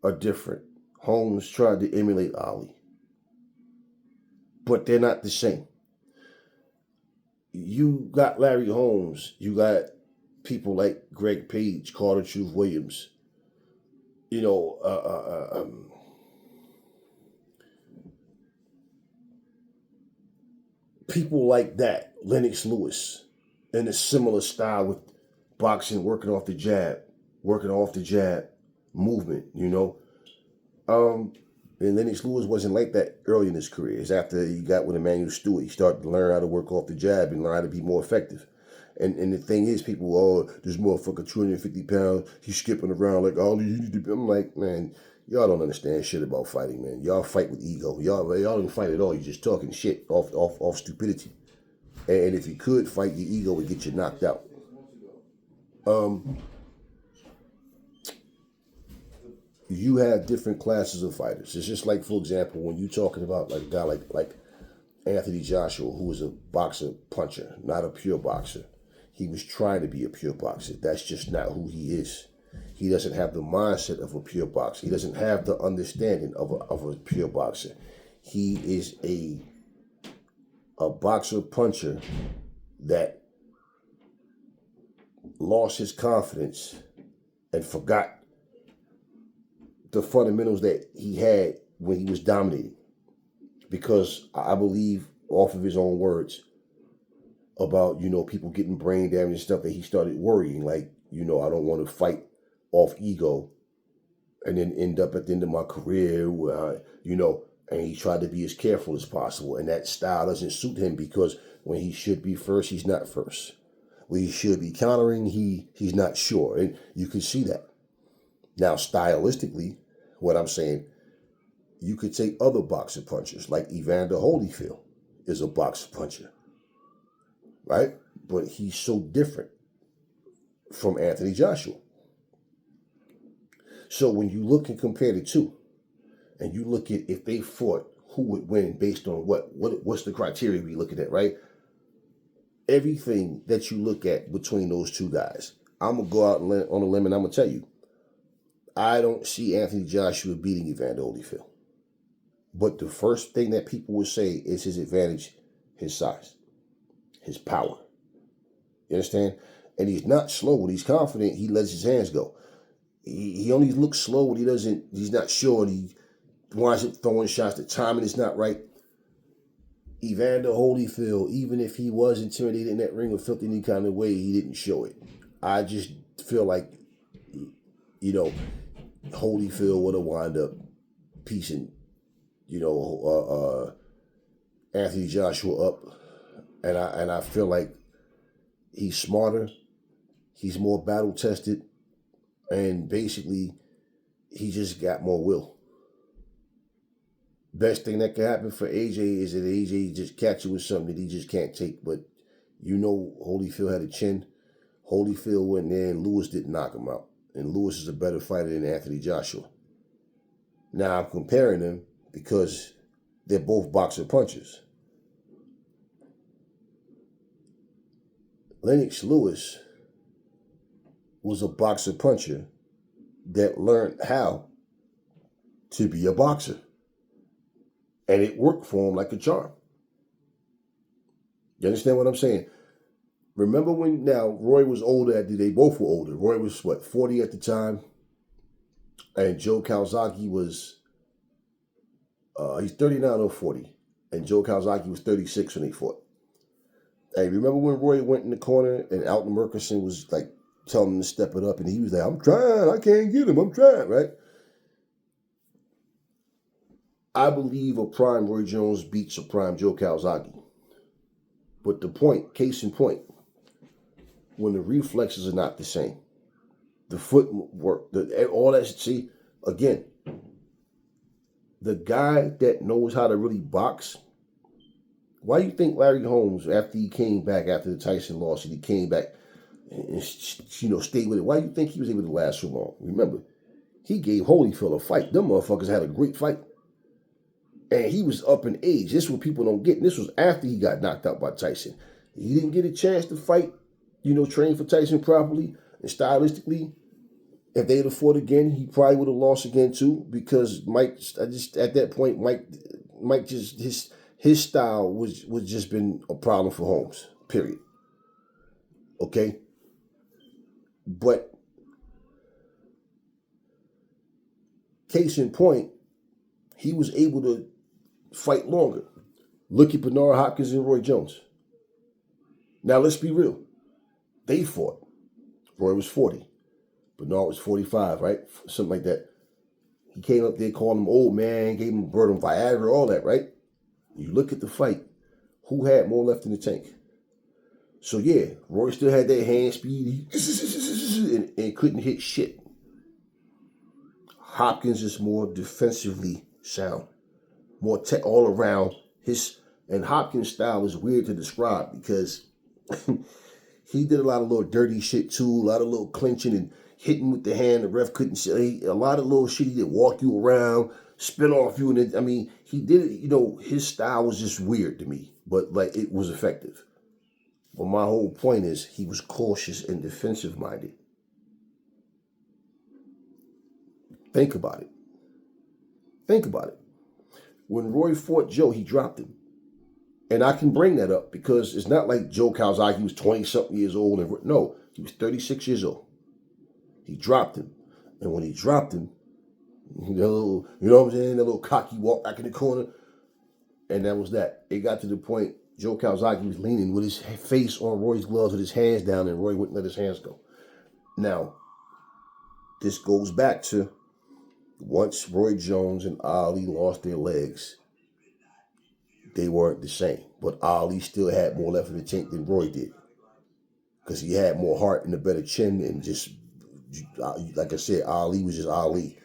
are different. Holmes tried to emulate Ali, but they're not the same. You got Larry Holmes, you got people like Greg Page, Carter Truth Williams, you know, people like that, Lennox Lewis, in a similar style with boxing, working off the jab movement, you know. And Lennox Lewis wasn't like that early in his career. It's after he got with Emmanuel Stewart, he started to learn how to work off the jab and learn how to be more effective. And the thing is, people, oh, this motherfucker 250 pounds, he's skipping around like all you need to be. I'm like, man, y'all don't understand shit about fighting, man. Y'all fight with ego. Y'all don't fight at all. You're just talking shit off stupidity. And if you could fight your ego, it would get you knocked out. You have different classes of fighters. It's just like, for example, when you're talking about like a guy like Anthony Joshua, who was a boxer puncher, not a pure boxer. He was trying to be a pure boxer. That's just not who he is. He doesn't have the mindset of a pure boxer. He doesn't have the understanding of a pure boxer. He is a boxer puncher that lost his confidence and forgot the fundamentals that he had when he was dominating. Because I believe, off of his own words, about, you know, people getting brain damage and stuff, that he started worrying, like, you know, I don't want to fight off ego and then end up at the end of my career where, you know, and he tried to be as careful as possible. And that style doesn't suit him because when he should be first, he's not first. When he should be countering, he's not sure. And you can see that. Now, stylistically, what I'm saying, you could take other boxer punchers, like Evander Holyfield is a boxer puncher, right? But he's so different from Anthony Joshua. So when you look and compare the two, and you look at if they fought, who would win based on what's the criteria we looking at, right? Everything that you look at between those two guys, I'm going to go out on a limb and I'm going to tell you, I don't see Anthony Joshua beating Evander Holyfield. But the first thing that people would say is his advantage, his size, his power. You understand? And he's not slow. When he's confident, he lets his hands go. He only looks slow when he's not sure, and he winds up throwing shots. The timing is not right. Evander Holyfield, even if he was intimidated in that ring or felt any kind of way, he didn't show it. I just feel like, Holyfield would have wound up piecing, Anthony Joshua up. And I feel like he's smarter, he's more battle tested, and basically he just got more will. Best thing that can happen for AJ is that AJ just catch you with something that he just can't take. But Holyfield had a chin. Holyfield went there and Lewis didn't knock him out. And Lewis is a better fighter than Anthony Joshua. Now I'm comparing them because they're both boxer punchers. Lennox Lewis was a boxer puncher that learned how to be a boxer. And it worked for him like a charm. You understand what I'm saying? Remember when Roy was older, they both were older. Roy was 40 at the time. And Joe Calzaghe was, he's 39 or 40. And Joe Calzaghe was 36 when they fought. Hey, remember when Roy went in the corner and Alton Murchison was like telling him to step it up, and he was like, I'm trying, I can't get him, I'm trying, right? I believe a prime Roy Jones beats a prime Joe Calzaghe. But case in point, when the reflexes are not the same, the footwork, all that, see, again, the guy that knows how to really box, why do you think Larry Holmes, after he came back after the Tyson loss, and he came back and stayed with it, why do you think he was able to last so long? Remember, he gave Holyfield a fight. Them motherfuckers had a great fight. And he was up in age. This is what people don't get. And this was after he got knocked out by Tyson. He didn't get a chance to fight, train for Tyson properly and stylistically. If they'd have fought again, he probably would have lost again too. Because at that point, Mike just his style was just been a problem for Holmes. Period. Okay? But case in point, he was able to fight longer. Look at Bernard Hopkins and Roy Jones. Now, let's be real. They fought. Roy was 40. Bernard was 45, right? Something like that. He came up there, called him old man, gave him a bird on Viagra, all that, right? You look at the fight. Who had more left in the tank? So, yeah, Roy still had that hand speed and couldn't hit shit. Hopkins is more defensively sound, more all around. And Hopkins' style is weird to describe because he did a lot of little dirty shit too, a lot of little clinching and hitting with the hand. The ref couldn't see a lot of little shit. He did walk you around, spin off you, and he did it. His style was just weird to me, but it was effective. But my whole point is he was cautious and defensive minded. Think about it. When Roy fought Joe, he dropped him. And I can bring that up because it's not like Joe Calzaghe was 20-something years old. No, he was 36 years old. He dropped him. And when he dropped him, you know what I'm saying? That little cocky walk back in the corner. And that was that. It got to the point, Joe Calzaghe was leaning with his face on Roy's gloves with his hands down, and Roy wouldn't let his hands go. Now, this goes back to once Roy Jones and Ali lost their legs, they weren't the same. But Ali still had more left in the tank than Roy did. Because he had more heart and a better chin, and just, like I said, Ali was just Ali.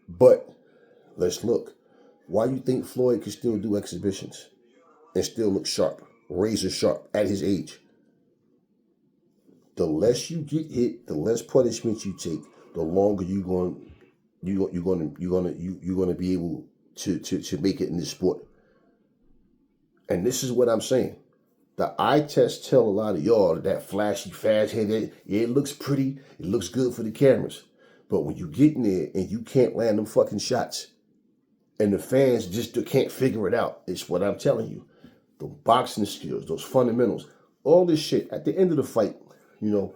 But let's look. Why do you think Floyd could still do exhibitions and still look sharp, razor sharp at his age? The less you get hit, the less punishment you take, the longer you're going to be able to make it in this sport. And this is what I'm saying. The eye test tell a lot of y'all that flashy, fast head, it looks pretty, it looks good for the cameras. But when you get in there and you can't land them fucking shots, and the fans just can't figure it out, it's what I'm telling you. The boxing skills, those fundamentals, all this shit. At the end of the fight, you know,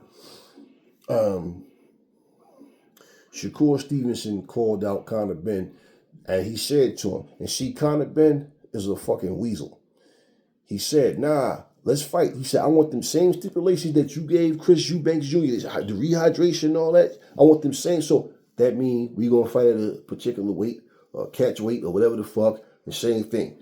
Shakur Stevenson called out Conor Ben, and he said to him, and see, Conor Ben is a fucking weasel. He said, nah, let's fight. He said, I want them same stipulations that you gave Chris Eubanks Jr., the rehydration and all that. I want them same. So that means we going to fight at a particular weight or catch weight or whatever the fuck. The same thing.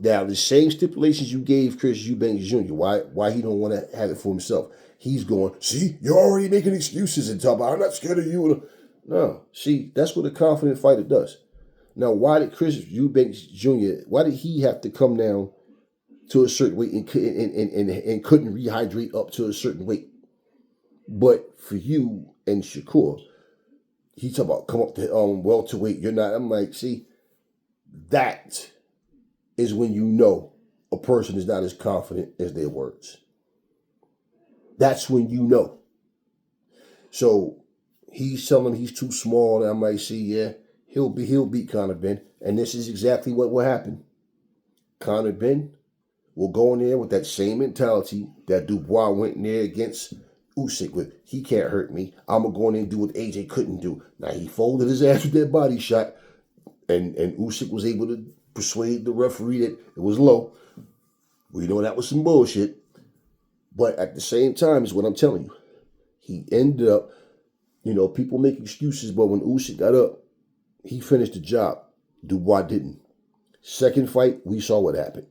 Now, the same stipulations you gave Chris Eubanks Jr., why he don't want to have it for himself? He's going, see, you're already making excuses and talking about, I'm not scared of you. No, see, that's what a confident fighter does. Now, why did Chris Eubanks Jr., why did he have to come down to a certain weight and couldn't rehydrate up to a certain weight? But for you and Shakur, he talk about come up to welterweight. You're not. I'm like, see, that is when you know a person is not as confident as their words. That's when you know. So he's telling him he's too small, and I'm like, see, yeah, he'll beat Conor Ben, and this is exactly what will happen. Conor Ben will go in there with that same mentality that Dubois went in there against Usyk with. He can't hurt me. I'm going to go in there and do what AJ couldn't do. Now, he folded his ass with that body shot, and Usyk was able to persuade the referee that it was low. We know that was some bullshit. But at the same time, is what I'm telling you. He ended up, people make excuses, but when Usyk got up, he finished the job. Dubois didn't. Second fight, we saw what happened.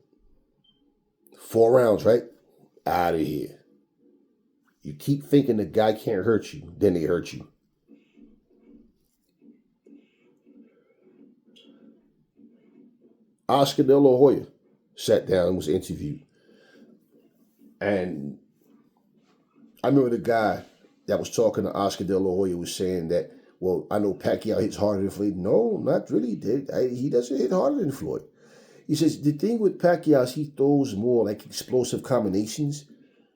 4 rounds, right? Out of here. You keep thinking the guy can't hurt you, then they hurt you. Oscar De La Hoya sat down and was interviewed. And I remember the guy that was talking to Oscar De La Hoya was saying that, well, I know Pacquiao hits harder than Floyd. No, not really. He doesn't hit harder than Floyd. He says the thing with Pacquiao is he throws more like explosive combinations.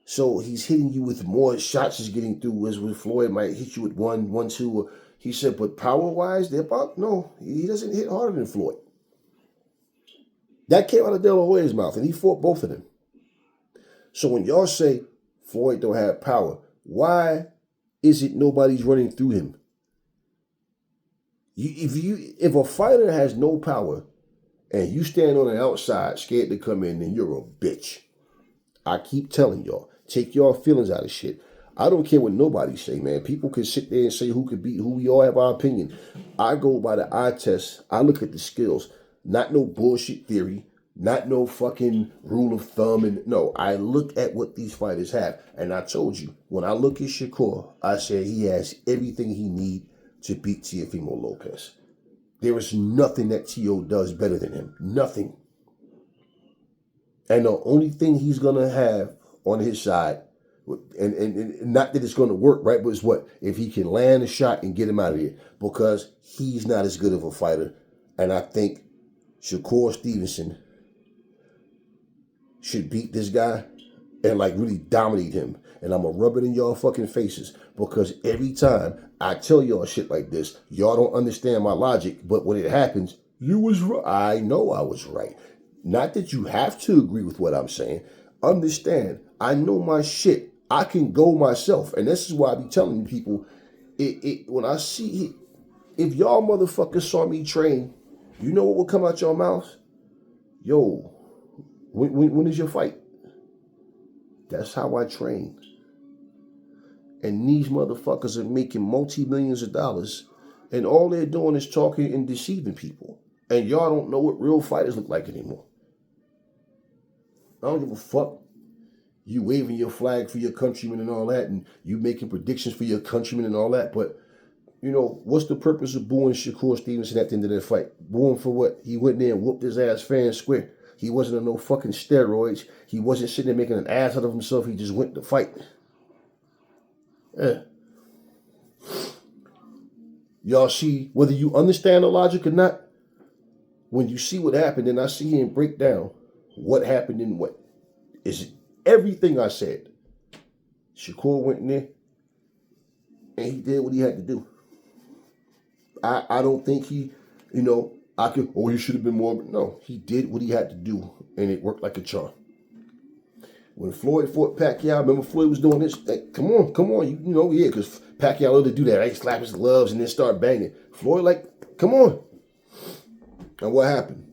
So he's hitting you with more shots he's getting through, whereas with Floyd might hit you with one, two. He said, but power-wise, no, he doesn't hit harder than Floyd. That came out of De La Hoya's mouth, and he fought both of them. So when y'all say Floyd don't have power, why is it nobody's running through him? If a fighter has no power and you stand on the outside scared to come in, then you're a bitch. I keep telling y'all, take your feelings out of shit. I don't care what nobody say, man. People can sit there and say who could beat who. We all have our opinion. I go by the eye test. I look at the skills. Not no bullshit theory. Not no fucking rule of thumb. And no, I look at what these fighters have. And I told you, when I look at Shakur, I said he has everything he needs to beat Teofimo Lopez. There is nothing that Teo does better than him. Nothing. And the only thing he's going to have on his side, and not that it's going to work, right, but it's what? If he can land a shot and get him out of here. Because he's not as good of a fighter. And I think Shakur Stevenson should beat this guy and like really dominate him. And I'm going to rub it in y'all fucking faces. Because every time I tell y'all shit like this, y'all don't understand my logic. But when it happens, you was right. I know I was right. Not that you have to agree with what I'm saying. Understand, I know my shit. I can go myself. And this is why I be telling people, when I see it, if y'all motherfuckers saw me train, you know what will come out your mouth? Yo, when is your fight? That's how I train. And these motherfuckers are making multi-millions of dollars, and all they're doing is talking and deceiving people. And y'all don't know what real fighters look like anymore. I don't give a fuck. You waving your flag for your countrymen and all that, and you making predictions for your countrymen and all that, but what's the purpose of booing Shakur Stevenson at the end of that fight? Booing for what? He went there and whooped his ass fair and square. He wasn't on no fucking steroids. He wasn't sitting there making an ass out of himself. He just went to fight. Yeah. Y'all see, whether you understand the logic or not, when you see what happened, and I see him break down what happened and what is everything I said. Shakur went in there and he did what he had to do. I don't think he, he should have been more. No, he did what he had to do, and it worked like a charm. When Floyd fought Pacquiao, remember Floyd was doing this? Like, come on, you know, yeah, because Pacquiao loved to do that, right? Slap his gloves and then start banging. Floyd, like, come on. And what happened?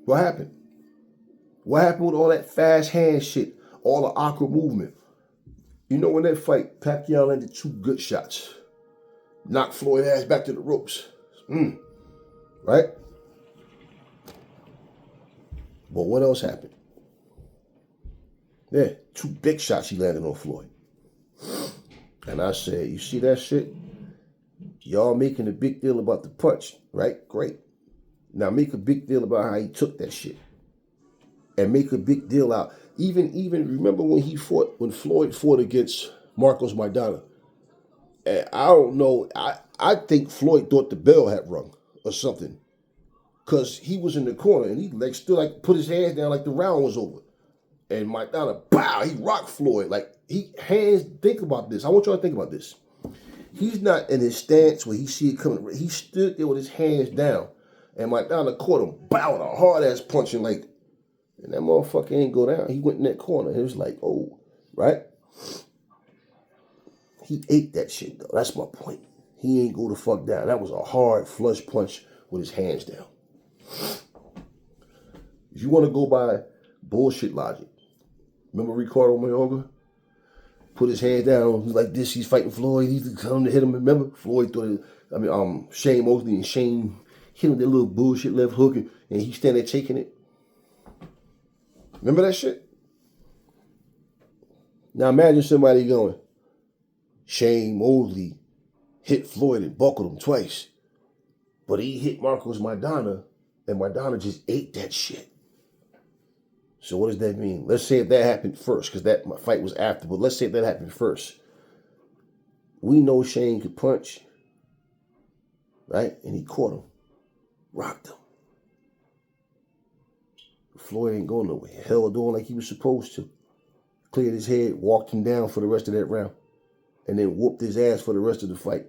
What happened? What happened with all that fast hand shit, all the awkward movement? You know, in that fight, Pacquiao landed 2 good shots. Knocked Floyd's ass back to the ropes. Right? But what else happened? Yeah, 2 big shots he landed on Floyd. And I said, you see that shit? Y'all making a big deal about the punch, right? Great. Now make a big deal about how he took that shit. And make a big deal out. Even remember when Floyd fought against Marcos Maidana. And I don't know, I think Floyd thought the bell had rung or something. Cause he was in the corner and he like still like put his hands down like the round was over. And Maidana, pow, he rocked Floyd. Like think about this. I want y'all to think about this. He's not in his stance where he see it coming. He stood there with his hands down. And Maidana caught him, bow, with a hard ass punching like, and that motherfucker ain't go down. He went in that corner. It was like, oh, right? He ate that shit though. That's my point. He ain't go the fuck down. That was a hard flush punch with his hands down. If you want to go by bullshit logic, remember Ricardo Mayorga? Put his hands down. He's like this. He's fighting Floyd. He's coming to hit him. Remember? Floyd thought Shane Mosley and Shane hit him with that little bullshit left hook and he stand there taking it. Remember that shit? Now imagine somebody going, Shane Mosley hit Floyd and buckled him twice. But he hit Marcos Maidana and Maidana just ate that shit. So what does that mean? Let's say if that happened first, because that fight was after, but let's say if that happened first. We know Shane could punch, right? And he caught him, rocked him. Floyd ain't going nowhere. Held on like he was supposed to. Cleared his head, walked him down for the rest of that round, and then whooped his ass for the rest of the fight.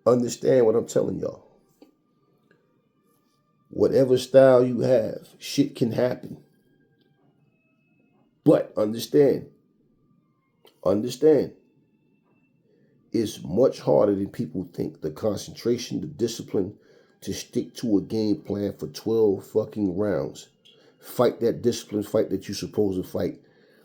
Understand what I'm telling y'all. Whatever style you have, shit can happen. But understand, it's much harder than people think. The concentration, the discipline to stick to a game plan for 12 fucking rounds. Fight that discipline, fight that you're supposed to fight,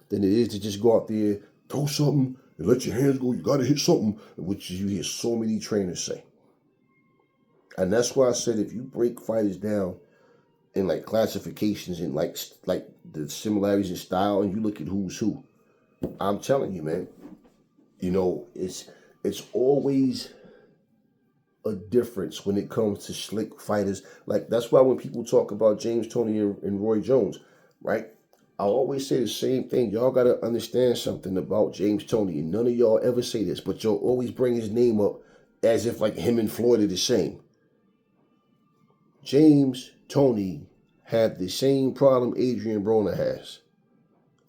than it is to just go out there, throw something, and let your hands go. You got to hit something, which you hear so many trainers say. And that's why I said if you break fighters down in like classifications and like the similarities in style and you look at who's who, I'm telling you, man, you know, it's always a difference when it comes to slick fighters. Like, that's why when people talk about James Toney and Roy Jones, right? I always say the same thing. Y'all got to understand something about James Toney, and none of y'all ever say this, but y'all always bring his name up as if like him and Floyd are the same. James Toney had the same problem Adrian Broner has.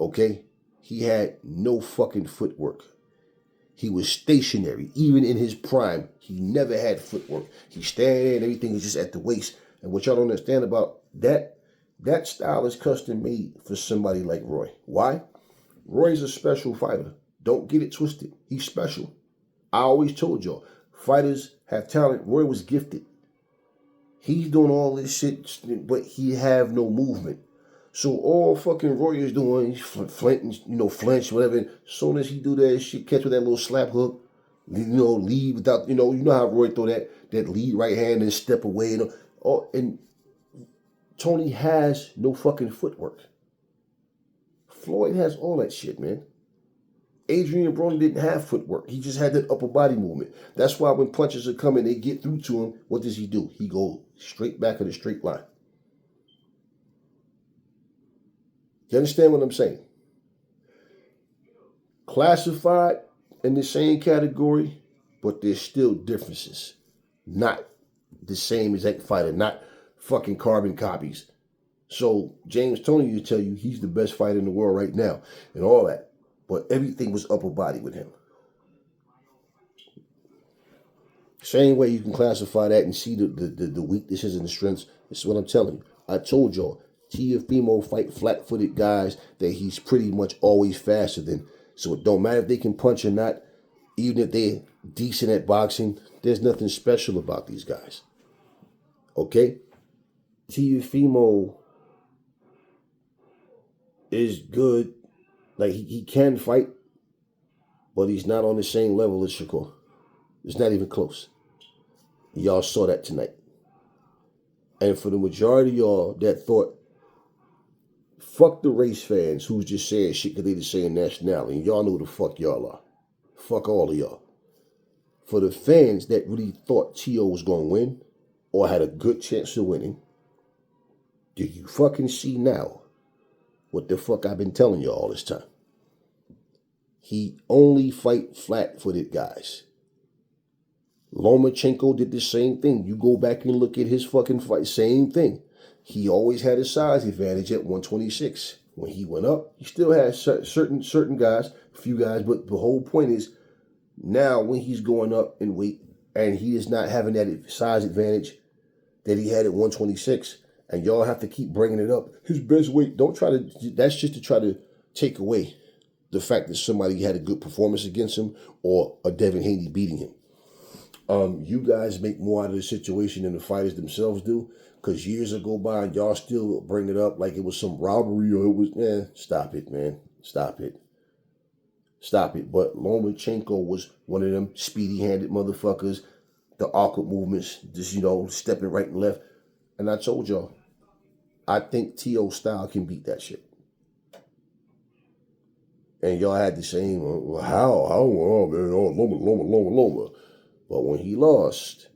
Okay? He had no fucking footwork. He was stationary. Even in his prime, he never had footwork. He stand there and everything is just at the waist. And what y'all don't understand about that style is custom made for somebody like Roy. Why? Roy's a special fighter. Don't get it twisted. He's special. I always told y'all, fighters have talent. Roy was gifted. He's doing all this shit, but he have no movement. So all fucking Roy is doing, he's flinch, whatever. As soon as he do that shit, catch with that little slap hook, lead without, you know how Roy throw that lead right hand and step away. And Toney has no fucking footwork. Floyd has all that shit, man. Adrian Broner didn't have footwork. He just had that upper body movement. That's why when punches are coming, they get through to him. What does he do? He goes straight back in a straight line. You understand what I'm saying? Classified in the same category, but there's still differences. Not the same exact fighter, not fucking carbon copies. So James Toney will tell you he's the best fighter in the world right now and all that. But everything was upper body with him. Same way you can classify that and see the weaknesses and the strengths. This is what I'm telling you. I told y'all, Teofimo fight flat-footed guys that he's pretty much always faster than. So it don't matter if they can punch or not. Even if they're decent at boxing, there's nothing special about these guys. Okay? Teofimo is good. Like, he can fight, but he's not on the same level as Shakur. It's not even close. Y'all saw that tonight. And for the majority of y'all that thought, fuck the race fans who's just saying shit because they the same nationality. And y'all know who the fuck y'all are. Fuck all of y'all. For the fans that really thought Tio was going to win or had a good chance of winning, do you fucking see now what the fuck I've been telling you all this time? He only fight flat-footed guys. Lomachenko did the same thing. You go back and look at his fucking fight, same thing. He always had a size advantage at 126. When he went up, he still had certain guys, a few guys, but the whole point is now when he's going up in weight and he is not having that size advantage that he had at 126, and y'all have to keep bringing it up. His best weight, don't try to, that's just to try to take away the fact that somebody had a good performance against him or a Devin Haney beating him. You guys make more out of the situation than the fighters themselves do, because years ago by and y'all still bring it up like it was some robbery or it was, stop it, man. Stop it. Stop it. But Lomachenko was one of them speedy-handed motherfuckers, the awkward movements, just, stepping right and left. And I told y'all, I think T.O. style can beat that shit. And y'all had the same, well, how, oh, man, Loma. But when he lost,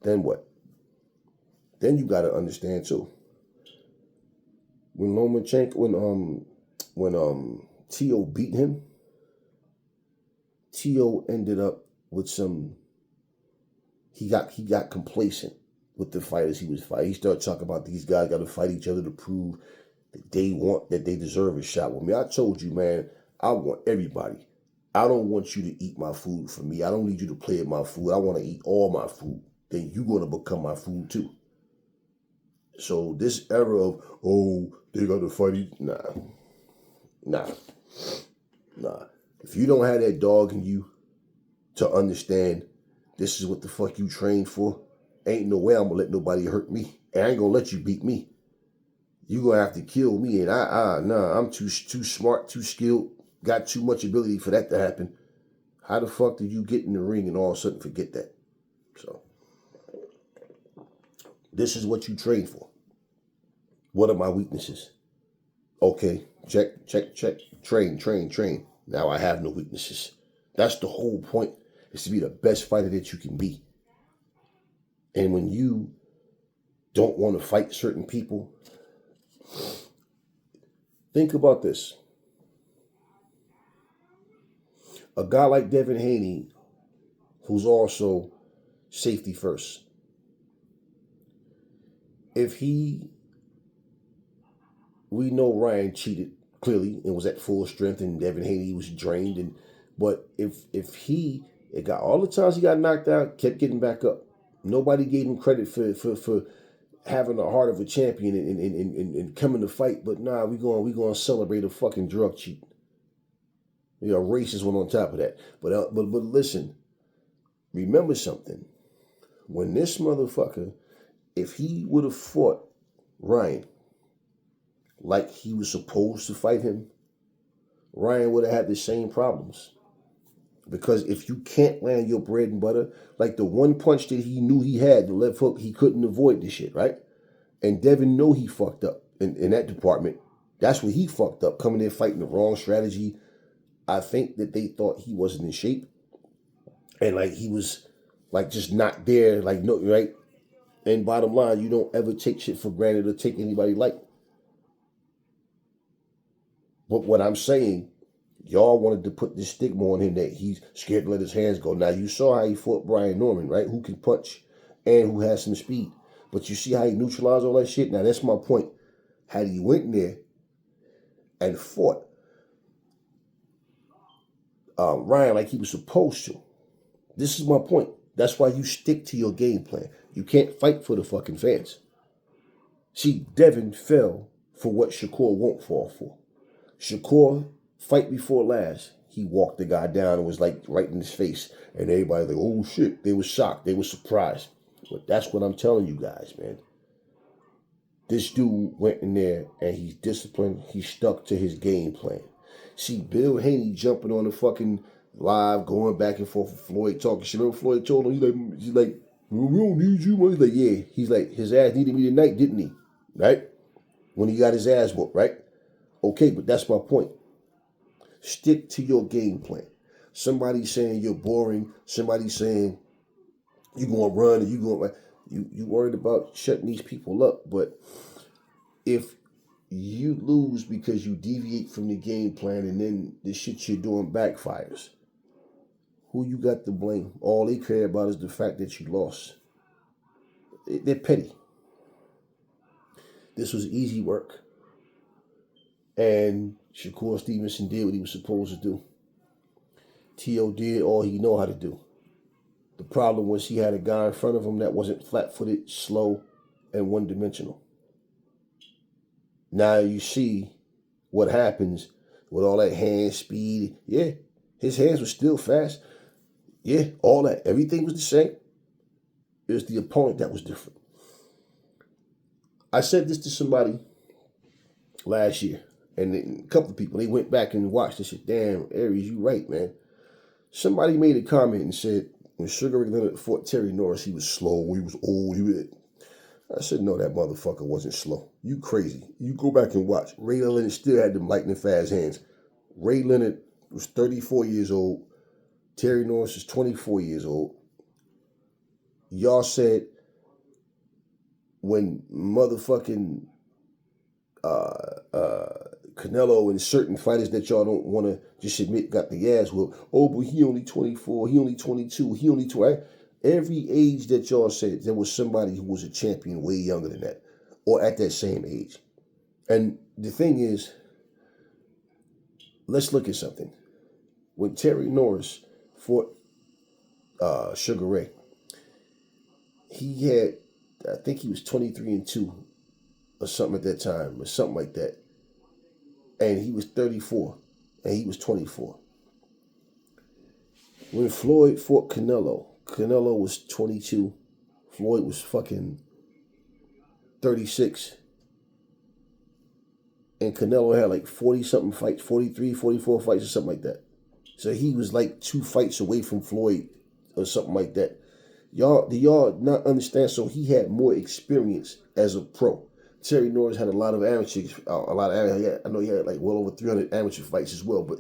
then what? Then you got to understand too. When Lomachenko, when T.O. beat him, T.O. ended up with some. He got complacent with the fighters he was fighting. He started talking about these guys got to fight each other to prove that they deserve a shot with me. I told you, man, I want everybody. I don't want you to eat my food for me. I don't need you to play at my food. I want to eat all my food. Then you're going to become my food too. So this era of, they got to fight each, nah. If you don't have that dog in you to understand this is what the fuck you trained for, ain't no way I'm going to let nobody hurt me. And I ain't going to let you beat me. You're going to have to kill me. And I'm too smart, too skilled, got too much ability for that to happen. How the fuck do you get in the ring and all of a sudden forget that? So, this is what you train for. What are my weaknesses? Okay, check. Train. Now I have no weaknesses. That's the whole point, is to be the best fighter that you can be. And when you don't want to fight certain people, think about this. A guy like Devin Haney, who's also safety first, we know Ryan cheated clearly and was at full strength, and Devin Haney was drained, but if he got all the times he got knocked out, kept getting back up, nobody gave him credit for having the heart of a champion and coming to fight. But nah, we gonna celebrate a fucking drug cheat. A racist one on top of that. But listen, remember something. When this motherfucker, if he would have fought Ryan like he was supposed to fight him, Ryan would have had the same problems. Because if you can't land your bread and butter, like the one punch that he knew he had, the left hook, he couldn't avoid this shit, right? And Devin know he fucked up in that department. That's where he fucked up, coming in fighting the wrong strategy. I think that they thought he wasn't in shape. And like he was like just not there, like no, right? And bottom line, you don't ever take shit for granted or take anybody light. But what I'm saying, y'all wanted to put this stigma on him that he's scared to let his hands go. Now, you saw how he fought Brian Norman, right? Who can punch and who has some speed. But you see how he neutralized all that shit? Now, that's my point. Had he went in there and fought Ryan like he was supposed to, this is my point. That's why you stick to your game plan. You can't fight for the fucking fans. See, Devin fell for what Shakur won't fall for. Shakur, fight before last, he walked the guy down and was like right in his face. And everybody was like, oh shit. They were shocked. They were surprised. But that's what I'm telling you guys, man. This dude went in there and he's disciplined. He stuck to his game plan. See, Bill Haney jumping on the fucking live, going back and forth with Floyd, talking shit. Remember Floyd told him, he's like, we don't need you. He's like, yeah. He's like, his ass needed me tonight, didn't he? Right? When he got his ass whooped, right? Okay, but that's my point. Stick to your game plan. Somebody saying you're boring. Somebody saying you're going to run and you're going to... You worried about shutting these people up, but if you lose because you deviate from the game plan and then the shit you're doing backfires, who you got to blame? All they care about is the fact that you lost. They're petty. This was easy work. And Shakur Stevenson did what he was supposed to do. T.O. did all he know how to do. The problem was he had a guy in front of him that wasn't flat-footed, slow, and one-dimensional. Now you see what happens with all that hand speed. Yeah, his hands were still fast. Yeah, all that. Everything was the same. It was the opponent that was different. I said this to somebody last year, and a couple of people, they went back and watched and said, damn, Aries, you right, man. Somebody made a comment and said, when Sugar Ray Leonard fought Terry Norris, he was slow, he was old. I said, no, that motherfucker wasn't slow. You crazy. You go back and watch. Ray Leonard still had them lightning fast hands. Ray Leonard was 34 years old. Terry Norris is 24 years old. Y'all said when motherfucking Canelo and certain fighters that y'all don't want to just admit got the ass whooped. Oh, but he only 24, he only 22, he only 20. Every age that y'all said, there was somebody who was a champion way younger than that or at that same age. And the thing is, let's look at something. When Terry Norris fought Sugar Ray, he had, I think he was 23-2 or something at that time or something like that. And he was 34 and he was 24. When Floyd fought Canelo, Canelo was 22. Floyd was fucking 36. And Canelo had like 40-something fights, 43, 44 fights or something like that. So he was like 2 fights away from Floyd or something like that. Do y'all not understand? So he had more experience as a pro. Terry Norris had a lot of amateurs, I know he had like well over 300 amateur fights as well, but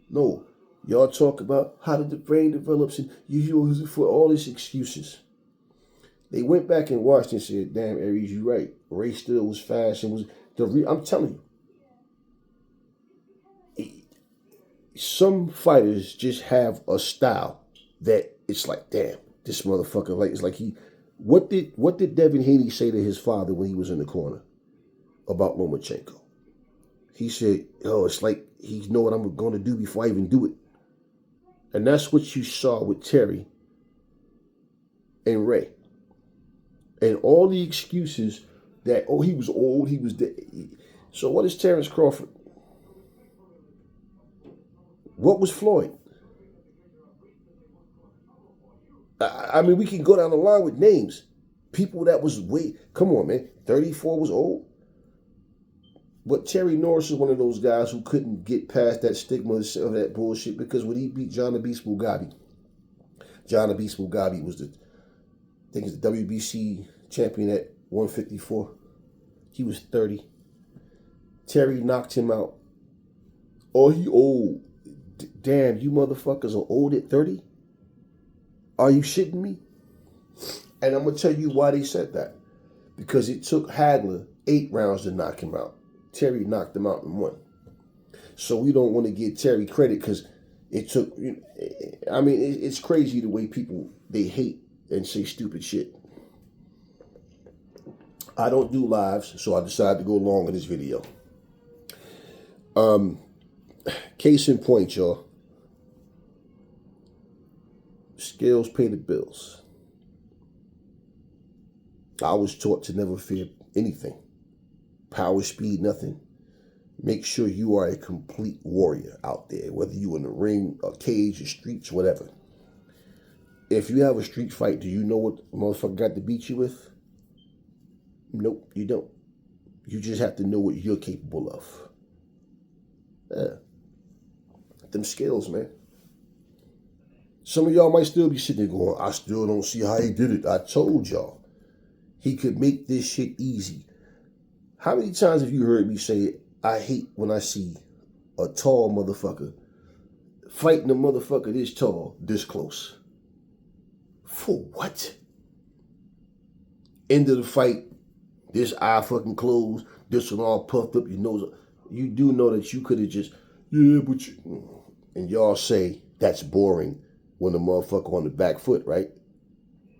no, y'all talk about how the brain develops and you use it for all these excuses. They went back and watched and said, damn, Aries, you right. Ray still was fast and was I'm telling you, some fighters just have a style that it's like, damn, this motherfucker, like, it's like what did Devin Haney say to his father when he was in the corner about Lomachenko? He said, oh, it's like he know what I'm going to do before I even do it. And that's what you saw with Terry and Ray. And all the excuses that, oh, he was old, he was dead. So what is Terrence Crawford? What was Floyd? I mean, we can go down the line with names. People that was come on, man. 34 was old. But Terry Norris is one of those guys who couldn't get past that stigma of that bullshit because when he beat John the Beast Mugabe, John the Beast Mugabe was the WBC champion at 154. He was 30. Terry knocked him out. Oh, he old. Damn, you motherfuckers are old at 30? Are you shitting me? And I'm going to tell you why they said that. Because it took Hagler 8 rounds to knock him out. Terry knocked him out in 1. So we don't want to give Terry credit because it took, I mean, it's crazy the way people, they hate and say stupid shit. I don't do lives, so I decided to go long in this video. Case in point, y'all. Skills pay the bills. I was taught to never fear anything. power, speed, nothing. Make sure you are a complete warrior out there, whether you in the ring, a cage, the streets, whatever. If you have a street fight, do you know what the motherfucker got to beat you with? Nope, you don't. You just have to know what you're capable of. Yeah. Them skills, man. Some of y'all might still be sitting there going, I still don't see how he did it. I told y'all. He could make this shit easy. How many times have you heard me say, I hate when I see a tall motherfucker fighting a motherfucker this tall, this close? For what? End of the fight, this eye fucking closed, this one all puffed up, your nose. You do know that you could have just, yeah, but you... And y'all say that's boring when the motherfucker on the back foot, right?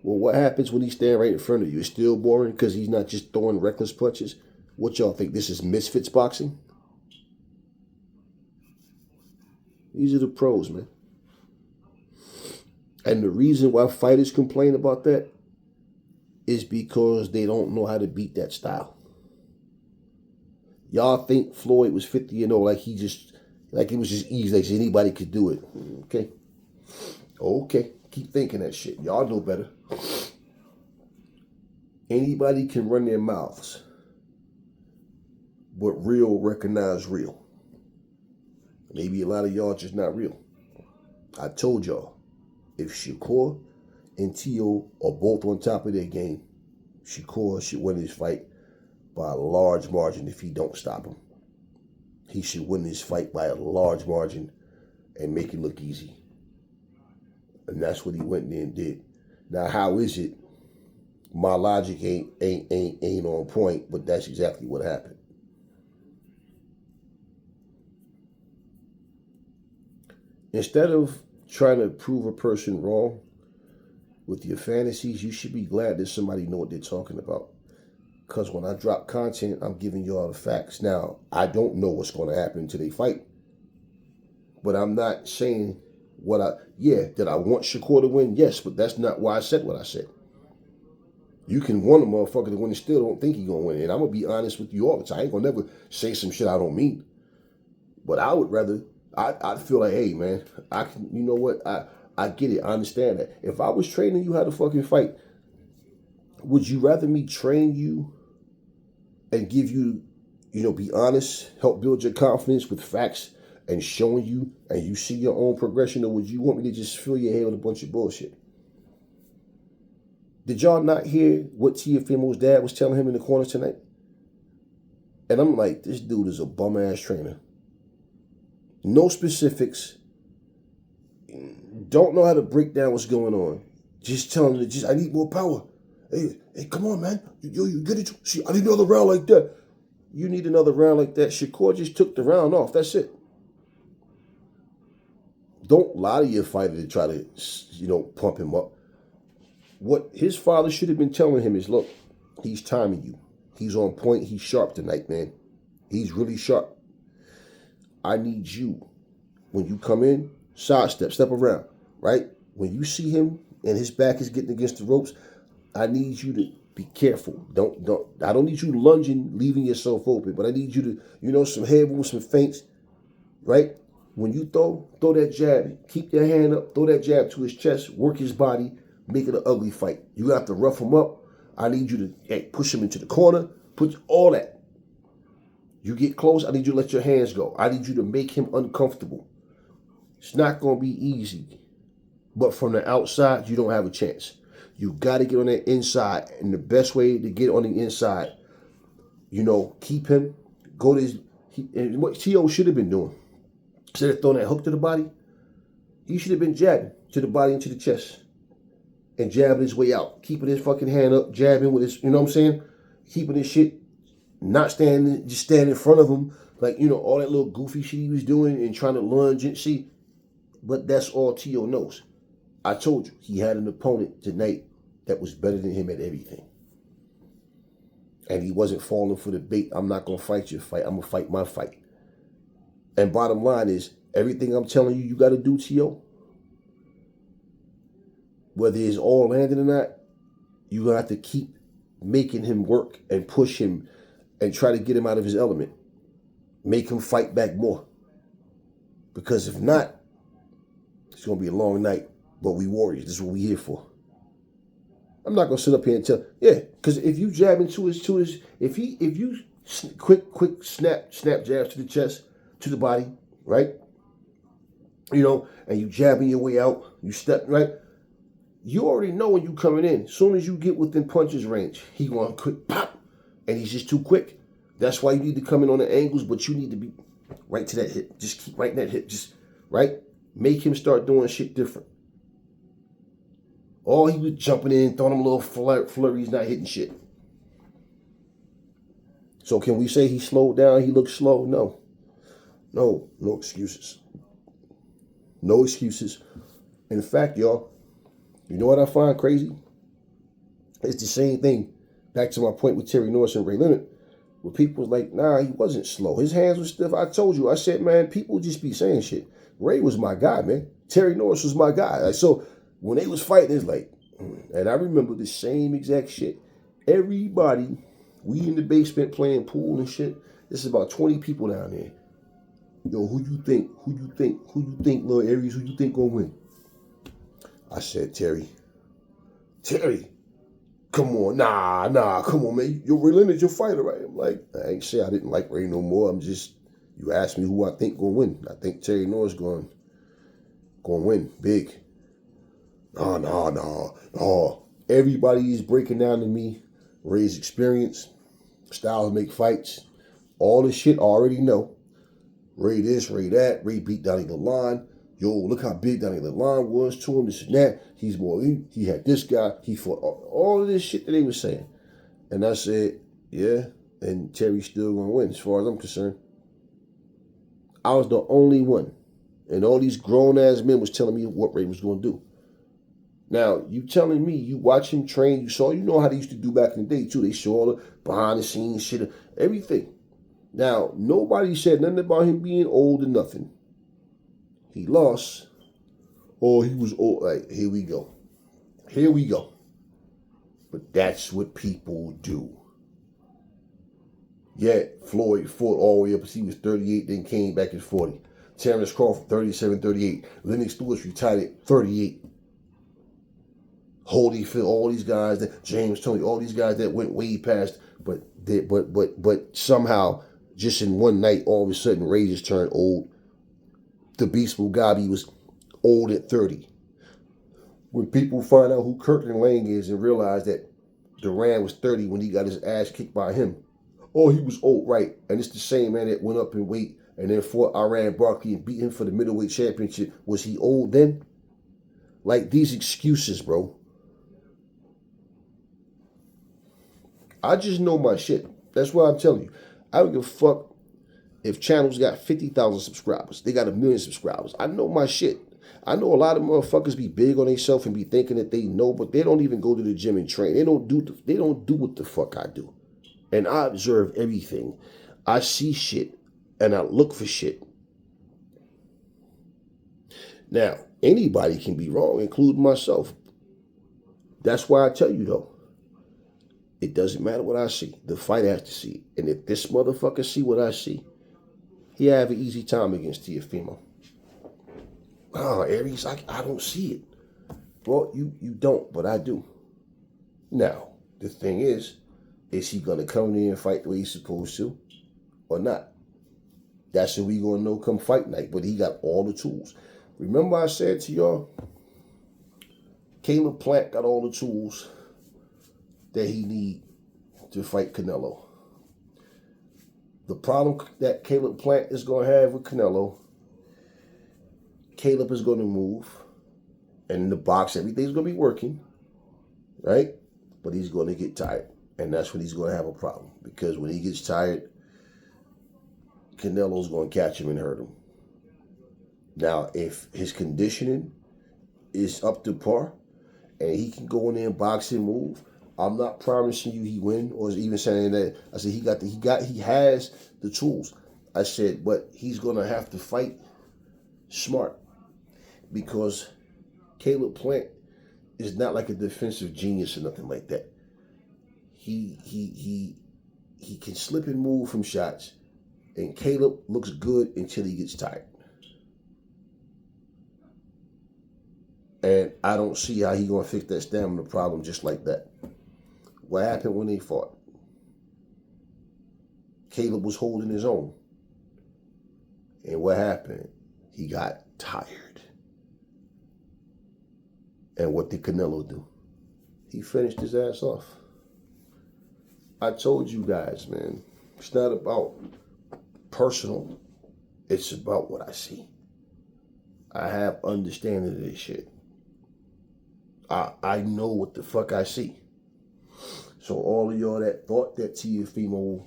Well, what happens when he's standing right in front of you? It's still boring because he's not just throwing reckless punches. What y'all think? This is misfits boxing? These are the pros, man. And the reason why fighters complain about that is because they don't know how to beat that style. Y'all think Floyd was 50-0 like it was just easy, like anybody could do it. Okay. Keep thinking that shit. Y'all know better. Anybody can run their mouths, but real recognize real. Maybe a lot of y'all just not real. I told y'all, if Shakur and Teo are both on top of their game, Shakur should win this fight by a large margin if he don't stop him. He should win this fight by a large margin and make it look easy. And that's what he went there and did. Now, how is it? My logic ain't on point, but that's exactly what happened. Instead of trying to prove a person wrong with your fantasies, you should be glad that somebody know what they're talking about. Because when I drop content, I'm giving you all the facts. Now, I don't know what's going to happen until they fight. But I'm not saying did I want Shakur to win? Yes, but that's not why I said what I said. You can want a motherfucker to win and still don't think he's going to win. And I'm going to be honest with you all the time. I ain't going to never say some shit I don't mean. But I would rather, I'd feel like, hey, man, I can, you know what? I get it. I understand that. If I was training you how to fucking fight, would you rather me train you and give you, be honest, help build your confidence with facts and showing you, and you see your own progression, or would you want me to just fill your head with a bunch of bullshit? Did y'all not hear what Teofimo's dad was telling him in the corner tonight? And I'm like, this dude is a bum-ass trainer. No specifics. Don't know how to break down what's going on. Just telling him, I need more power. Hey, come on, man. You get it. See, I need another round like that. You need another round like that. Shakur just took the round off. That's it. Don't lie to your fighter to try to, pump him up. What his father should have been telling him is, look, he's timing you. He's on point. He's sharp tonight, man. He's really sharp. I need you, when you come in, sidestep, step around, right? When you see him and his back is getting against the ropes, I need you to be careful. I don't need you lunging, leaving yourself open, but I need you to, some head moves, some feints, right? When you throw that jab, keep your hand up, throw that jab to his chest, work his body, make it an ugly fight. You have to rough him up. I need you to push him into the corner, put all that. You get close, I need you to let your hands go. I need you to make him uncomfortable. It's not going to be easy. But from the outside, you don't have a chance. You got to get on that inside. And the best way to get on the inside, keep him, go to his, and what T.O. should have been doing, instead of throwing that hook to the body, he should have been jabbing to the body and to the chest and jabbing his way out, keeping his fucking hand up, jabbing with his, keeping his shit, not standing, just standing in front of him, like, all that little goofy shit he was doing and trying to lunge and see. But that's all T.O. knows. I told you, he had an opponent tonight that was better than him at everything. And he wasn't falling for the bait. I'm not going to fight your fight. I'm going to fight my fight. And bottom line is, everything I'm telling you got to do, T.O., whether it's all landing or not, you're going to have to keep making him work and push him and try to get him out of his element. Make him fight back more. Because if not, it's going to be a long night. But we warriors. This is what we here for. I'm not going to sit up here and tell, because if you jab into his, if you quick snap jabs to the chest, to the body, right? And you jabbing your way out, you step, right? You already know when you coming in. As soon as you get within punches range, he going to quick pop, and he's just too quick. That's why you need to come in on the angles, but you need to be right to that hip. Just keep right in that hip, just, right? Make him start doing shit different. All he was jumping in, throwing him little flurries, not hitting shit. So can we say he slowed down, he looked slow? No. No excuses. No excuses. In fact, y'all, you know what I find crazy? It's the same thing. Back to my point with Terry Norris and Ray Leonard, where people was like, nah, he wasn't slow. His hands were stiff. I told you. I said, man, people just be saying shit. Ray was my guy, man. Terry Norris was my guy. Like, so when they was fighting, it's like, and I remember the same exact shit. Everybody, we in the basement playing pool and shit. This is about 20 people down there. Yo, who you think, Lil Aries, who you think gonna win? I said, Terry, come on, nah, come on, man. Ray Leonard's your fighter, right? I'm like, I ain't say I didn't like Ray no more. I'm just, you asked me who I think gonna win. I think Terry Norris gonna win big. No. Everybody is breaking down to me. Ray's experience, styles make fights, all this shit I already know. Ray this, Ray that. Ray beat Donnie Lalonde. Yo, look how big Donnie Lalonde was to him, this and that. He's more, he had this guy. He fought all of this shit that they were saying. And I said, yeah, and Terry's still going to win as far as I'm concerned. I was the only one. And all these grown-ass men was telling me what Ray was going to do. Now, you telling me, you watch him train, you know how they used to do back in the day, too. They show all the behind-the-scenes shit, everything. Now, nobody said nothing about him being old or nothing. He lost. Oh, he was old. Like, here we go. But that's what people do. Yeah, Floyd fought all the way up until he was 38, then came back at 40. Terrence Crawford, 37, 38. Lennox Lewis retired at 38. Holyfield, all these guys, that James Toney, all these guys that went way past, but somehow, just in one night, all of a sudden, Ray just turned old. The Beast Mugabe was old at 30. When people find out who Kirkland Lang is and realize that Duran was 30 when he got his ass kicked by him. Oh, he was old, right? And it's the same man that went up in weight and then fought Iran Barkley and beat him for the middleweight championship. Was he old then? Like, these excuses, bro. I just know my shit. That's what I'm telling you. I don't give a fuck if channels got 50,000 subscribers. They got 1 million subscribers. I know my shit. I know a lot of motherfuckers be big on themselves and be thinking that they know, but they don't even go to the gym and train. They don't do what the fuck I do. And I observe everything. I see shit and I look for shit. Now, anybody can be wrong, including myself. That's why I tell you though. It doesn't matter what I see. The fighter has to see it. And if this motherfucker see what I see, he have an easy time against Teofimo. Oh, Aries, I don't see it. Well, you don't, but I do. Now, the thing is he going to come in and fight the way he's supposed to or not? That's what we going to know come fight night, but he got all the tools. Remember I said to y'all, Caleb Plant got all the tools that he need to fight Canelo. The problem that Caleb Plant is going to have with Canelo, Caleb is going to move, and in the box, everything's going to be working, right? But he's going to get tired, and that's when he's going to have a problem, because when he gets tired, Canelo's going to catch him and hurt him. Now, if his conditioning is up to par, and he can go in there and box and move, I'm not promising you he win, or even saying that. I said he has the tools. I said, but he's gonna have to fight smart, because Caleb Plant is not like a defensive genius or nothing like that. He he can slip and move from shots, and Caleb looks good until he gets tired. And I don't see how he gonna fix that stamina problem just like that. What happened when they fought? Caleb was holding his own. And what happened? He got tired. And what did Canelo do? He finished his ass off. I told you guys, man, it's not about personal. It's about what I see. I have understanding of this shit. I know what the fuck I see. So all of y'all that thought that Teofimo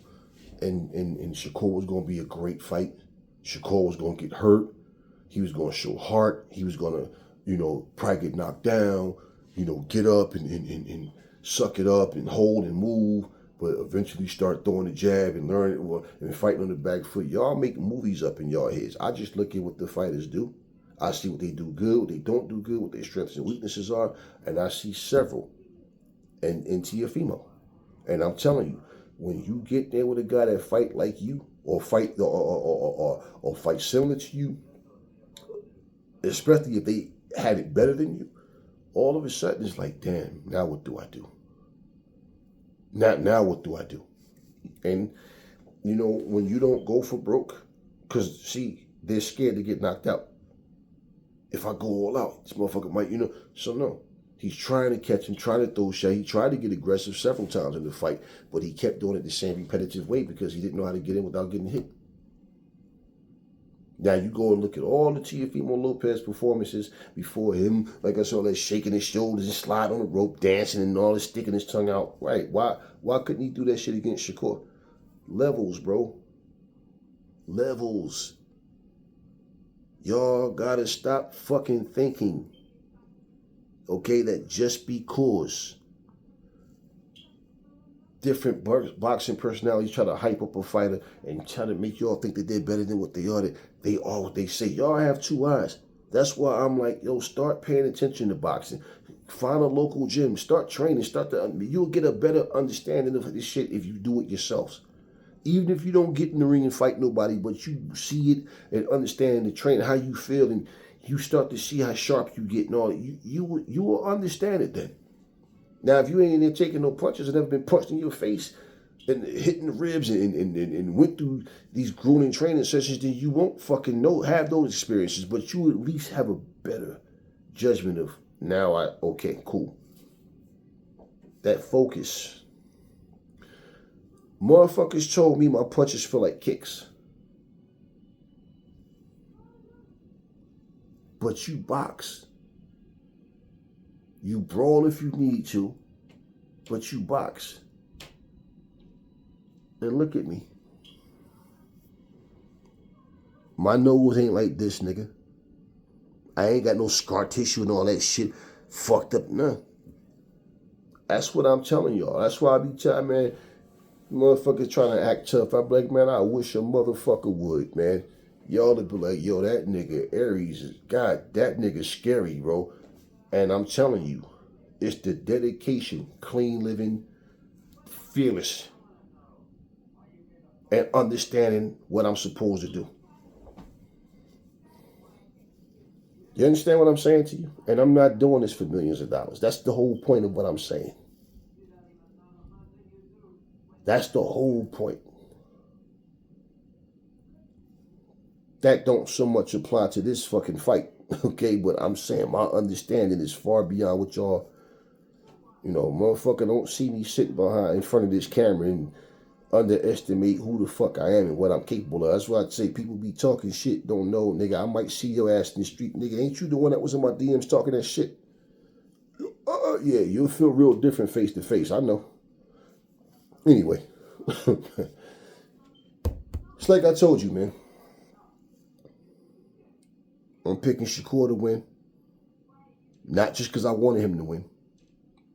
and Shakur was going to be a great fight, Shakur was going to get hurt, he was going to show heart, he was going to, probably get knocked down, get up and suck it up and hold and move, but eventually start throwing the jab and learn it and fighting on the back foot. Y'all make movies up in y'all heads. I just look at what the fighters do. I see what they do good, what they don't do good, what their strengths and weaknesses are, and I see several in Teofimo. And I'm telling you, when you get there with a guy that fight like you, or fight or fight similar to you, especially if they had it better than you, all of a sudden it's like, damn, now what do I do? Now what do I do? And when you don't go for broke, because see, they're scared to get knocked out. If I go all out, this motherfucker might, so no. He's trying to catch him, trying to throw shot. He tried to get aggressive several times in the fight, but he kept doing it the same repetitive way because he didn't know how to get in without getting hit. Now you go and look at all the Teofimo Lopez performances before him, like I saw that shaking his shoulders and slide on the rope, dancing and all this, sticking his tongue out. Right? Why couldn't he do that shit against Shakur? Levels, bro. Levels. Y'all gotta stop fucking thinking, okay, that just because different boxing personalities try to hype up a fighter and try to make y'all think that they're better than what they are, that they are what they say. Y'all have two eyes. That's why I'm like, start paying attention to boxing. Find a local gym. Start training. You'll get a better understanding of this shit if you do it yourselves. Even if you don't get in the ring and fight nobody, but you see it and understand the training, how you feel, and you start to see how sharp you get and all, you will understand it then. Now, if you ain't in there taking no punches and never been punched in your face and hitting the ribs and went through these grueling training sessions, then you won't fucking have those experiences, but you at least have a better judgment of, okay, cool. That focus. Motherfuckers told me my punches feel like kicks. But you box. You brawl if you need to, but you box. And look at me. My nose ain't like this, nigga. I ain't got no scar tissue and all that shit fucked up, none. That's what I'm telling y'all. That's why I be telling, man, motherfuckers trying to act tough. I be like, man, I wish a motherfucker would, man. Y'all would be like, yo, that nigga Aries, God, that nigga's scary, bro. And I'm telling you, it's the dedication, clean living, fearless, and understanding what I'm supposed to do. You understand what I'm saying to you? And I'm not doing this for millions of dollars. That's the whole point of what I'm saying. That's the whole point. That don't so much apply to this fucking fight, okay? But I'm saying my understanding is far beyond what y'all, motherfucker don't see me sitting in front of this camera and underestimate who the fuck I am and what I'm capable of. That's why I say people be talking shit, don't know, nigga. I might see your ass in the street, nigga. Ain't you the one that was in my DMs talking that shit? Yeah, you'll feel real different face to face. I know. Anyway, it's like I told you, man. I'm picking Shakur to win. Not just because I wanted him to win.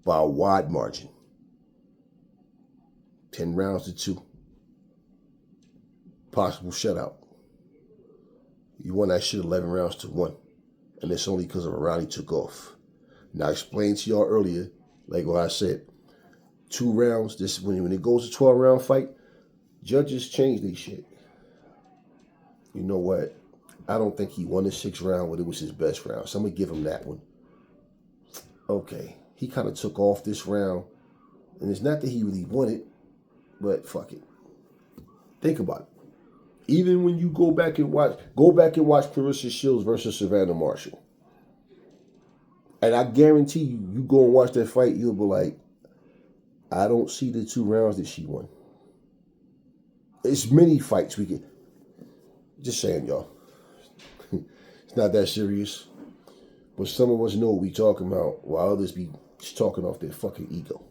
By a wide margin. 10 rounds to 2. Possible shutout. You won that shit 11 rounds to 1. And it's only because of a round he took off. Now, I explained to y'all earlier, like what I said, 2 rounds. This when it goes to 12-round fight, Judges change their shit. You know what? I don't think he won the 6th round, but it was his best round. So I'm going to give him that one. Okay. He kind of took off this round. And it's not that he really won it, but fuck it. Think about it. Even when you go back and watch Clarissa Shields versus Savannah Marshall. And I guarantee you go and watch that fight, you'll be like, I don't see the 2 rounds that she won. It's many fights we can. Just saying, y'all. It's not that serious. But some of us know what we talking about, while others be just talking off their fucking ego.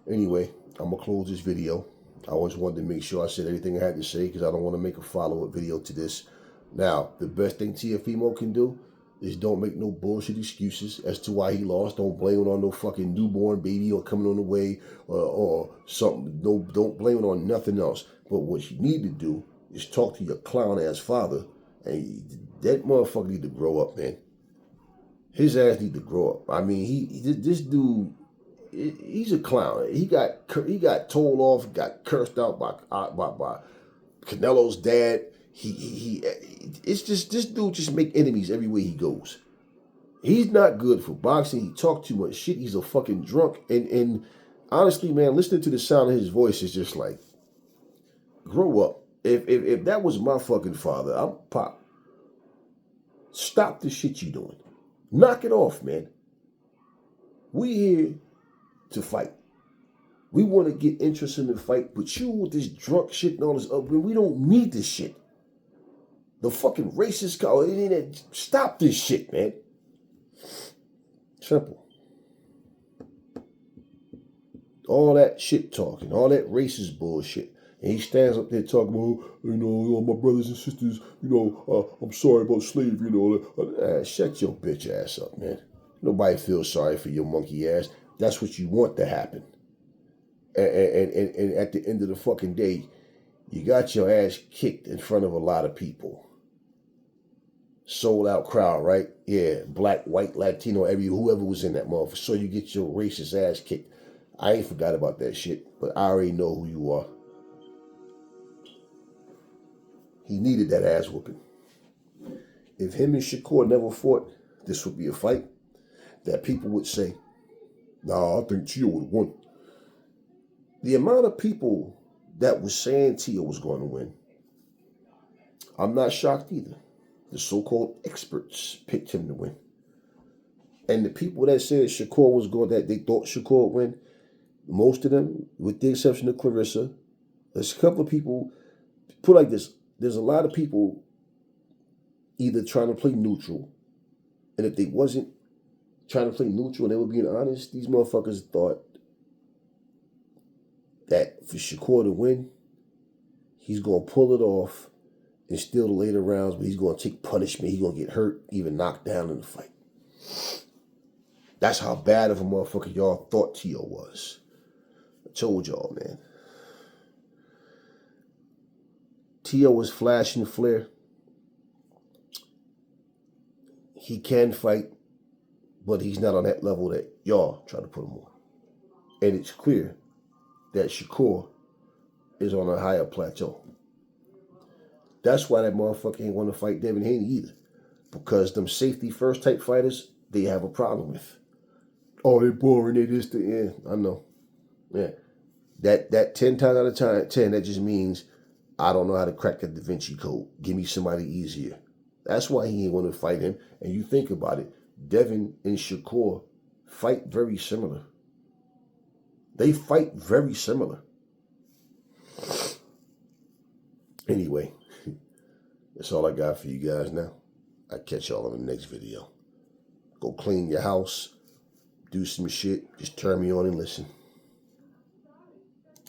Anyway, I'm going to close this video. I always wanted to make sure I said everything I had to say because I don't want to make a follow-up video to this. Now, the best thing Teofimo can do is don't make no bullshit excuses as to why he lost. Don't blame it on no fucking newborn baby or coming on the way or something. Don't blame it on nothing else. But what you need to do is talk to your clown-ass father, and that motherfucker need to grow up, man. His ass need to grow up. I mean, this dude, he's a clown. He got told off, got cursed out by Canelo's dad. It's just, this dude just make enemies everywhere he goes. He's not good for boxing. He talk too much shit. He's a fucking drunk. And honestly, man, listening to the sound of his voice is just like, grow up. If that was my fucking father, I'm Pop. Stop the shit you doing. Knock it off, man. We here to fight. We want to get interested in the fight, but you with this drunk shit and all this upbringing, we don't need this shit. The fucking racist call, stop this shit, man. Simple. All that shit talking, all that racist bullshit. And he stands up there talking about, my brothers and sisters, I'm sorry about slavery, shut your bitch ass up, man. Nobody feels sorry for your monkey ass. That's what you want to happen. And at the end of the fucking day, you got your ass kicked in front of a lot of people. Sold out crowd, right? Yeah, black, white, Latino, whoever was in that motherfucker. So you get your racist ass kicked. I ain't forgot about that shit, but I already know who you are. He needed that ass whooping. If him and Shakur never fought, this would be a fight that people would say, nah, I think Tio would have won. The amount of people that was saying Tio was going to win, I'm not shocked either. The so-called experts picked him to win. And the people that said Shakur was going, that they thought Shakur would win, most of them, with the exception of Clarissa, there's a couple of people, put like this, there's a lot of people either trying to play neutral, and if they wasn't trying to play neutral and they were being honest, these motherfuckers thought that for Shakur to win, he's going to pull it off and steal the later rounds, but he's going to take punishment. He's going to get hurt, even knocked down in the fight. That's how bad of a motherfucker y'all thought Tio was. I told y'all, man. Tio was flash and flare. He can fight, but he's not on that level that y'all try to put him on. And it's clear that Shakur is on a higher plateau. That's why that motherfucker ain't want to fight Devin Haney either. Because them safety first type fighters, they have a problem with. Oh, they're boring, they this, the end. I know. Yeah. That 10 times out of 10, that just means I don't know how to crack the Da Vinci Code. Give me somebody easier. That's why he ain't want to fight him. And you think about it, Devin and Shakur fight very similar. They fight very similar. Anyway, that's all I got for you guys now. I'll catch y'all in the next video. Go clean your house, do some shit, just turn me on and listen.